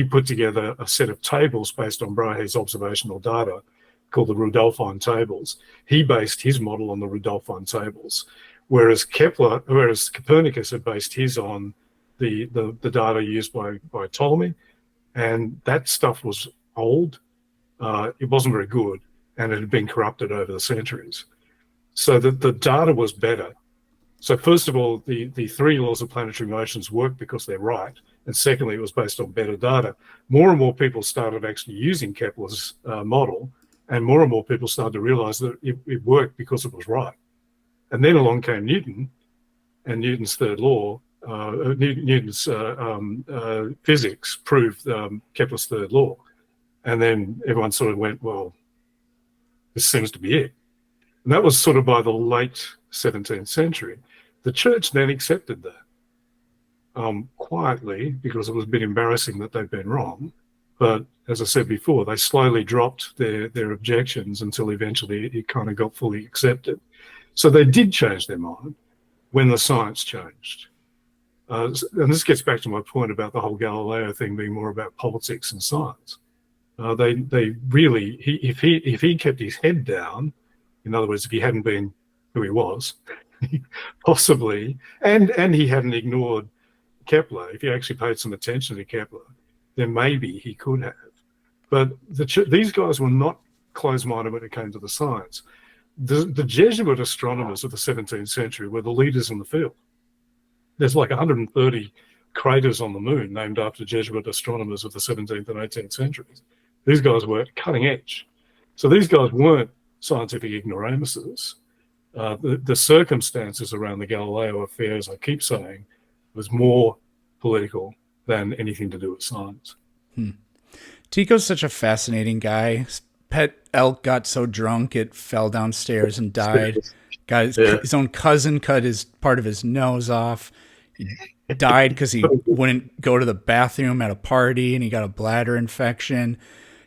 put together a set of tables based on Brahe's observational data called the Rudolphine tables. He based his model on the Rudolphine tables, whereas Copernicus had based his on the data used by Ptolemy, and that stuff was old. It wasn't very good, and it had been corrupted over the centuries. So the data was better. So first of all, the three laws of planetary motions work because they're right. And secondly, it was based on better data. More and more people started actually using Kepler's model, and more people started to realize that it worked because it was right. And then along came Newton, and Newton's third law, Newton's physics proved Kepler's third law. And then everyone sort of went, well, this seems to be it. And that was sort of by the late 17th century. The church then accepted that quietly, because it was a bit embarrassing that they'd been wrong. But as I said before, they slowly dropped their objections until eventually it kind of got fully accepted. So they did change their mind when the science changed. And this gets back to my point about the whole Galileo thing being more about politics and science. They really, if he kept his head down, in other words, if he hadn't been who he was, possibly, and he hadn't ignored Kepler, if he actually paid some attention to Kepler, then maybe he could have. But these guys were not closed-minded when it came to the science. The Jesuit astronomers of the 17th century were the leaders in the field. There's like 130 craters on the moon named after Jesuit astronomers of the 17th and 18th centuries. These guys were cutting edge. So these guys weren't scientific ignoramuses. The circumstances around the Galileo affair, as I keep saying, was more political than anything to do with science. Tycho's such a fascinating guy. His pet elk got so drunk it fell downstairs and died. His own cousin cut part of his nose off. He died because he wouldn't go to the bathroom at a party, and he got a bladder infection.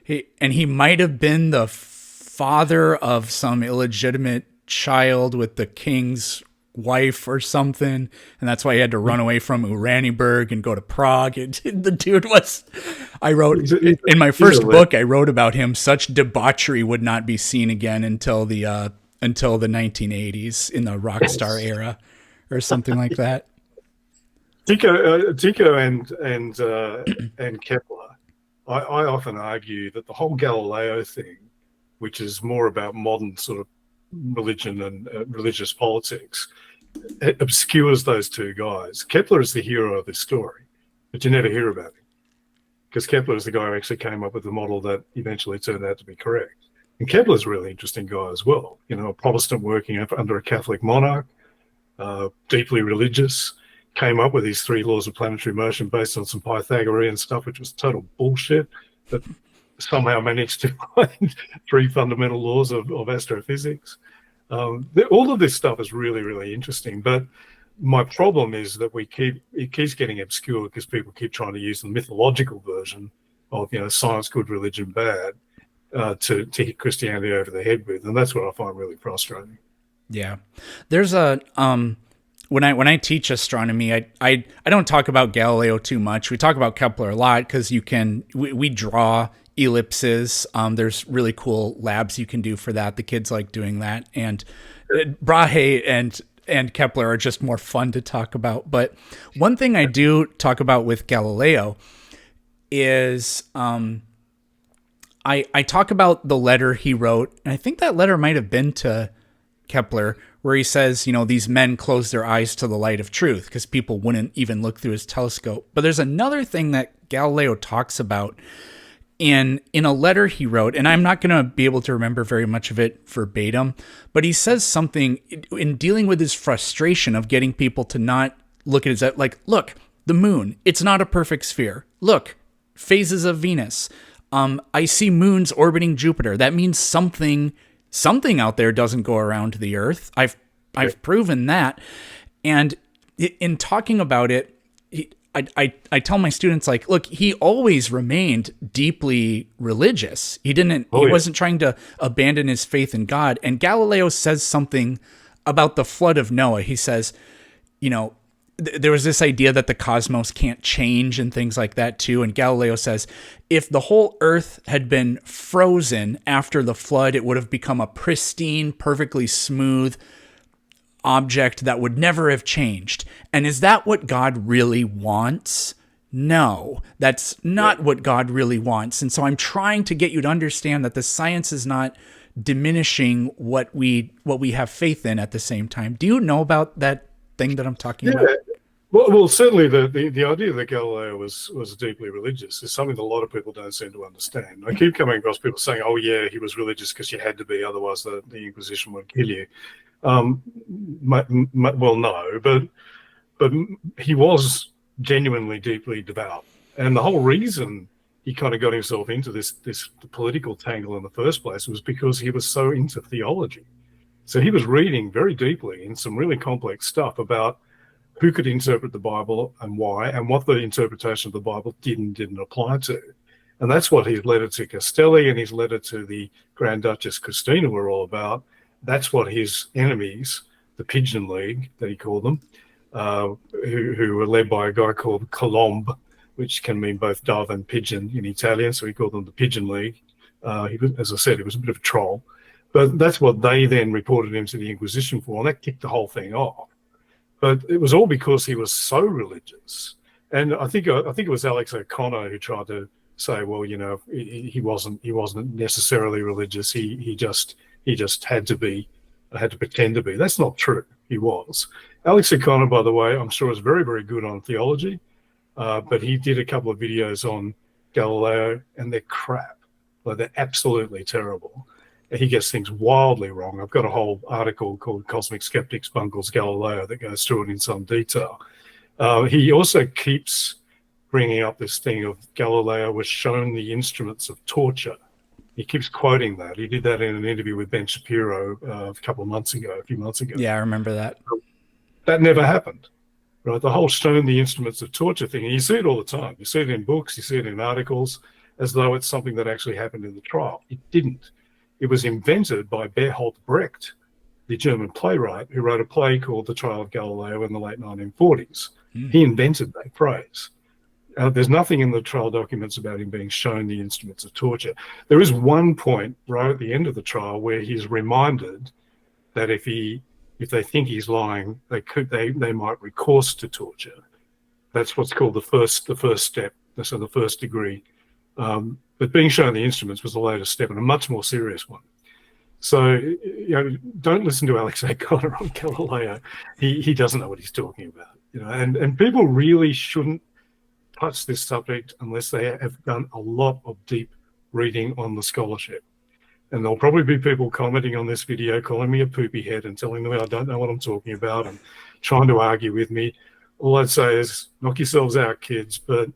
He might have been the father of some illegitimate child with the king's wife or something, and that's why he had to run away from Uraniborg and go to Prague. The dude was, I wrote in my first book, I wrote about him, such debauchery would not be seen again until the 1980s in the rock star era or something like that. Tycho and Kepler, I often argue that the whole Galileo thing, which is more about modern sort of religion and religious politics, it obscures those two guys. Kepler is the hero of this story, but you never hear about him because Kepler is the guy who actually came up with the model that eventually turned out to be correct. And Kepler's a really interesting guy as well. A Protestant working under a Catholic monarch, deeply religious, came up with these three laws of planetary motion based on some Pythagorean stuff, which was total bullshit, but somehow managed to find three fundamental laws of astrophysics. All of this stuff is really, really interesting. But my problem is that it keeps getting obscure because people keep trying to use the mythological version of, science good, religion bad, to hit Christianity over the head with. And that's what I find really frustrating. Yeah. There's a when I teach astronomy, I don't talk about Galileo too much. We talk about Kepler a lot because we draw ellipses. There's really cool labs you can do for that. The kids like doing that, and Brahe and Kepler are just more fun to talk about. But one thing I do talk about with Galileo is I talk about the letter he wrote, and I think that letter might have been to Kepler, where he says, these men closed their eyes to the light of truth because people wouldn't even look through his telescope. But there's another thing that Galileo talks about in a letter he wrote, and I'm not going to be able to remember very much of it verbatim, but he says something in dealing with his frustration of getting people to not look at his, like, look, the moon, it's not a perfect sphere. Look, phases of Venus. I see moons orbiting Jupiter. That means something out there doesn't go around the Earth. I've proven that. And in talking about it, I tell my students, like, look, he always remained deeply religious. He wasn't trying to abandon his faith in God. And Galileo says something about the flood of Noah. He says, there was this idea that the cosmos can't change and things like that too. And Galileo says, if the whole earth had been frozen after the flood, it would have become a pristine, perfectly smooth object that would never have changed. And is that what God really wants? No, that's not what God really wants. And so I'm trying to get you to understand that the science is not diminishing what we have faith in at the same time. Do you know about that thing that I'm talking about? Well, certainly the idea that Galileo was deeply religious is something that a lot of people don't seem to understand. I keep coming across people saying, "Oh, yeah, he was religious because you had to be, otherwise the Inquisition would kill you." Well, no, but he was genuinely deeply devout, and the whole reason he kind of got himself into this political tangle in the first place was because he was so into theology. So he was reading very deeply in some really complex stuff about who could interpret the Bible and why, and what the interpretation of the Bible didn't apply to. And that's what his letter to Castelli and his letter to the Grand Duchess Christina were all about. That's what his enemies, the Pigeon League, that he called them, who were led by a guy called Colomb, which can mean both dove and pigeon in Italian, so he called them the Pigeon League. As I said, he was a bit of a troll. But that's what they then reported him to the Inquisition for, and that kicked the whole thing off. But it was all because he was so religious. And I think it was Alex O'Connor who tried to say, well, he wasn't necessarily religious. He just had to pretend to be. That's not true. He was. Alex O'Connor, by the way, I'm sure is very, very good on theology, but he did a couple of videos on Galileo, and they're crap. Like, they're absolutely terrible. He gets things wildly wrong. I've got a whole article called Cosmic Skeptics Bungles Galileo that goes through it in some detail. He also keeps bringing up this thing of Galileo was shown the instruments of torture. He keeps quoting that. He did that in an interview with Ben Shapiro a few months ago. Yeah, I remember that. That never happened, right? The whole shown the instruments of torture thing, and you see it all the time. You see it in books, you see it in articles, as though it's something that actually happened in the trial. It didn't. It was invented by Bertolt Brecht, the German playwright, who wrote a play called The Trial of Galileo in the late 1940s. He invented that phrase. There's nothing in the trial documents about him being shown the instruments of torture. There is one point right at the end of the trial where he's reminded that if they think he's lying, they might recourse to torture. That's what's called the first step, so the first degree. But being shown the instruments was the latest step and a much more serious one. So, don't listen to Alex O'Connor on Galileo. He doesn't know what he's talking about. And people really shouldn't touch this subject unless they have done a lot of deep reading on the scholarship. And there'll probably be people commenting on this video, calling me a poopy head and telling me I don't know what I'm talking about and trying to argue with me. All I'd say is knock yourselves out, kids. But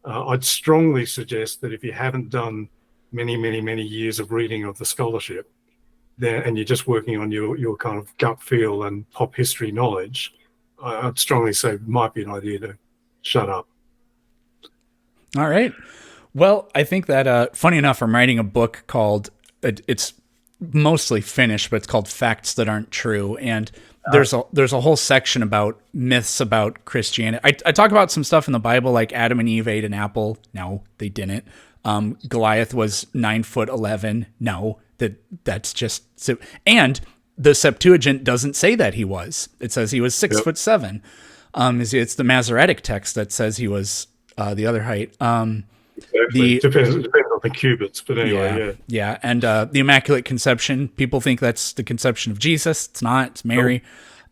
I'd strongly suggest that if you haven't done many, many, many years of reading of the scholarship, and you're just working on your kind of gut feel and pop history knowledge, I'd strongly say it might be an idea to shut up. All right. Well, I think that, funny enough, I'm writing a book called, it's mostly finished, but it's called Facts That Aren't True. And there's a whole section about myths about Christianity. I talk about some stuff in the Bible, like Adam and Eve ate an apple. No, they didn't. Goliath was 9'11". No, that's just so. And the Septuagint doesn't say that he was. It says he was 6'7". It's the Masoretic text that says he was the other height. Exactly. Depends on the cubits, but anyway, yeah. And the Immaculate Conception, people think that's the conception of Jesus. It's not. It's Mary.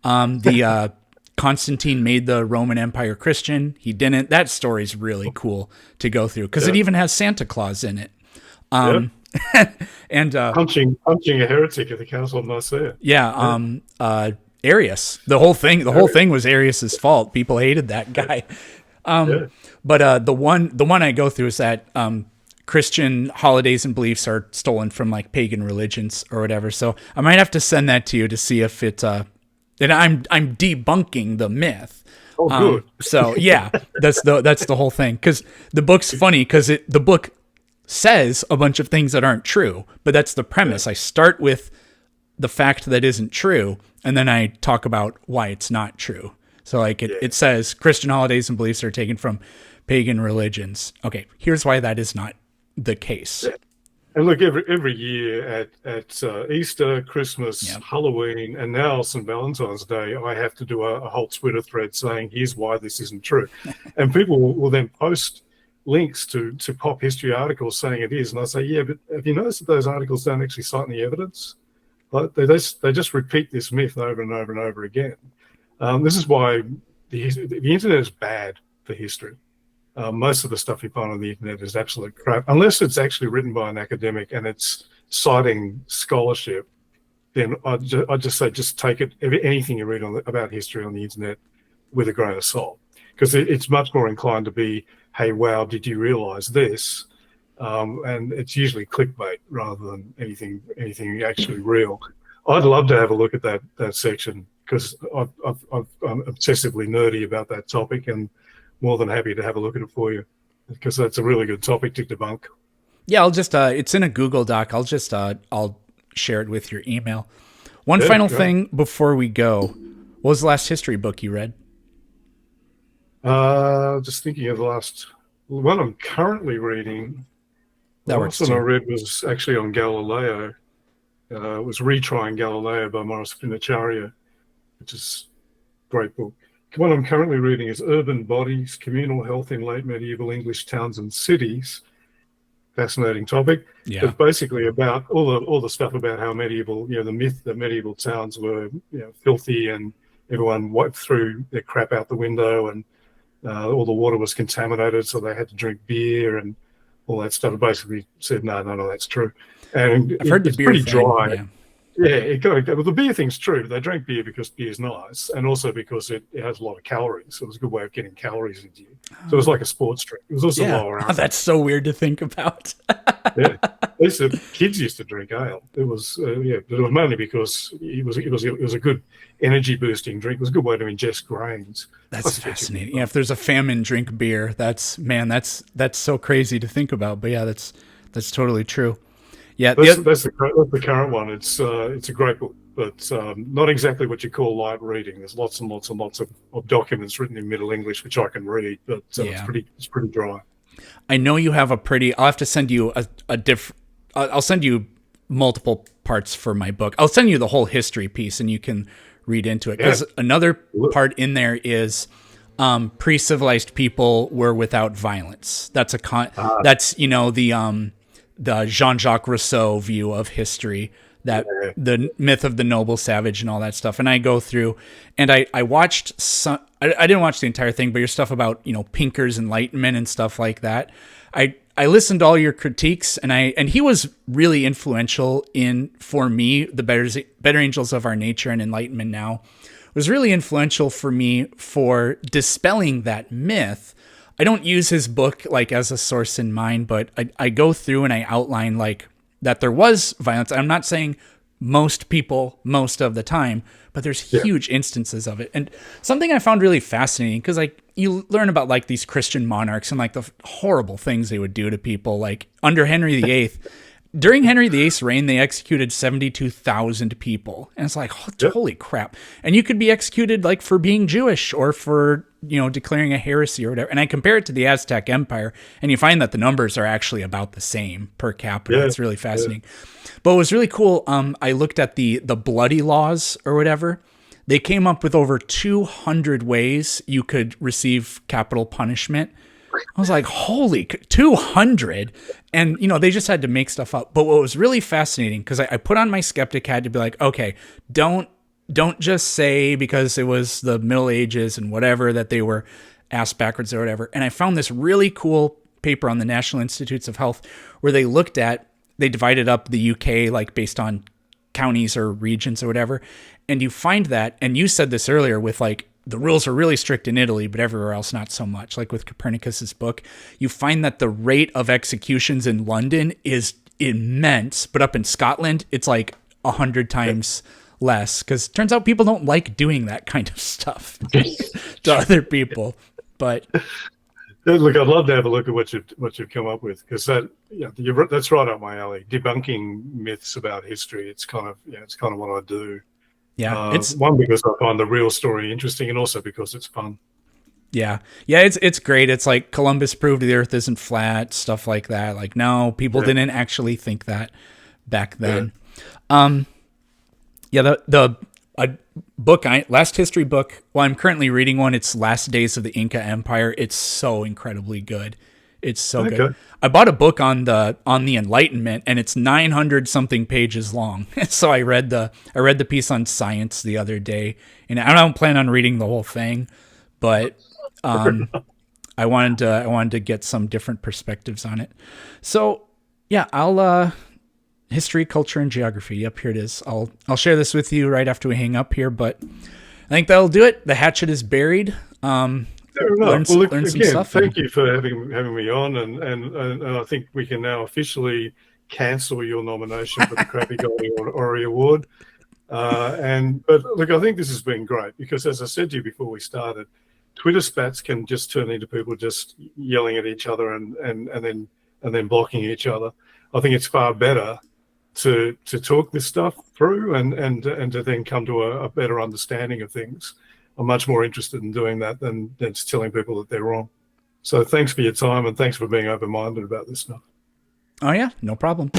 The Constantine made the Roman Empire Christian. He didn't. That story's really cool to go through because it even has Santa Claus in it. And punching a heretic at the Council of Nicaea. Arius. The whole thing was Arius's fault. People hated that guy. But the one I go through is that Christian holidays and beliefs are stolen from like pagan religions or whatever. So I might have to send that to you to see if it. And I'm debunking the myth. Oh, good. So yeah, that's the whole thing. Because the book's funny because the book says a bunch of things that aren't true, but that's the premise. I start with the fact that isn't true, and then I talk about why it's not true. So like it says Christian holidays and beliefs are taken from pagan religions. Okay, here's why that is not the case. And look, every year at Easter, Christmas, Halloween, and now St. Valentine's Day, I have to do a whole Twitter thread saying, here's why this isn't true. And people will then post links to pop history articles saying it is. And I say, yeah, but have you noticed that those articles don't actually cite any evidence? Like they just repeat this myth over and over and over again. This is why the internet is bad for history. Most of the stuff you find on the internet is absolute crap. Unless it's actually written by an academic and it's citing scholarship, then I just say just take it, anything you read about history on the internet with a grain of salt. Because it's much more inclined to be, hey, wow, did you realize this? And it's usually clickbait rather than anything actually real. I'd love to have a look at that section because I'm obsessively nerdy about that topic and more than happy to have a look at it for you because that's a really good topic to debunk. Yeah, I'll just it's in a Google Doc. I'll share it with your email. One final thing before we go. What was the last history book you read? Just thinking of the last one I'm currently reading. The last one I read was actually on Galileo. It was Retrying Galileo by Morris Finacharya, which is a great book. The one I'm currently reading is Urban Bodies, Communal Health in Late Medieval English Towns and Cities. Fascinating topic. Yeah. But basically about all the stuff about how medieval, the myth that medieval towns were, filthy and everyone wiped through their crap out the window and all the water was contaminated, so they had to drink beer and all that stuff. It basically said, no, that's true. And I've heard the beer pretty thing, dry. Yeah, well, the beer thing's true. They drank beer because beer's nice, and also because it has a lot of calories. So it was a good way of getting calories into you. So it was like a sports drink. It was also lower alcohol. That's so weird to think about. Yeah, kids used to drink ale. It was but it was mainly because it was a good energy boosting drink. It was a good way to ingest grains. That's fascinating. Yeah, if there's a famine, drink beer. That's so crazy to think about. But yeah, that's totally true. Yeah, that's the current one. It's a great book, but not exactly what you call light reading. There's lots and lots and lots of documents written in Middle English which I can read, but it's pretty dry. I know you have I'll have to send you I'll send you multiple parts for my book. I'll send you the whole history piece and you can read into it. Because another part in there is pre-civilized people were without violence. That's that's the Jean-Jacques Rousseau view of history, that the myth of the noble savage and all that stuff. And I go through and I watched some, I didn't watch the entire thing, but your stuff about, Pinker's Enlightenment and stuff like that. I listened to all your critiques and he was really influential for me, the Better Angels of Our Nature and Enlightenment Now was really influential for me for dispelling that myth. I don't use his book as a source in mind, but I go through and I outline that there was violence. I'm not saying most people most of the time, but there's huge instances of it. And something I found really fascinating because you learn about these Christian monarchs and the horrible things they would do to people. Under Henry VIII, during Henry VIII's reign, they executed 72,000 people. And it's like, holy crap. And you could be executed like for being Jewish or for, declaring a heresy or whatever. And I compare it to the Aztec Empire, and you find that the numbers are actually about the same per capita. Yeah, it's really fascinating. Yeah. But it was really cool. I looked at the bloody laws or whatever. They came up with over 200 ways you could receive capital punishment. I was like, holy, 200. And, they just had to make stuff up. But what was really fascinating, because I put on my skeptic hat to be like, okay, don't just say because it was the Middle Ages and whatever that they were ass backwards or whatever. And I found this really cool paper on the National Institutes of Health where they divided up the UK like based on counties or regions or whatever. And you find that, and you said this earlier with like, the rules are really strict in Italy, but everywhere else not so much. Like with Copernicus's book, you find that the rate of executions in London is immense, but up in Scotland, it's like 100 times less, because it turns out people don't like doing that kind of stuff to other people. But look, I'd love to have a look at what you've come up with, because that's right up my alley. Debunking myths about history. It's kind of what I do. Yeah, it's one because I find the real story interesting, and also because it's fun. Yeah, it's great. It's like Columbus proved the Earth isn't flat, stuff like that. Like, no, people didn't actually think that back then. Yeah. The book, last history book. Well, I'm currently reading one. It's Last Days of the Inca Empire. It's so incredibly good. It's so good. I bought a book on the Enlightenment, and it's 900 something pages long. So I read the piece on science the other day, and I don't plan on reading the whole thing, but I wanted to get some different perspectives on it. So yeah, I'll history, culture, and geography. Yep, here it is. I'll share this with you right after we hang up here, but I think that'll do it. The hatchet is buried. Learn some stuff. Thank you for having me on, and I think we can now officially cancel your nomination for the Crappy Goldie Ori Award. But look, I think this has been great, because as I said to you before we started, Twitter spats can just turn into people just yelling at each other and then blocking each other. I think it's far better to talk this stuff through and to then come to a better understanding of things. I'm much more interested in doing that than just telling people that they're wrong. So thanks for your time, and thanks for being open-minded about this stuff. Oh yeah, no problem.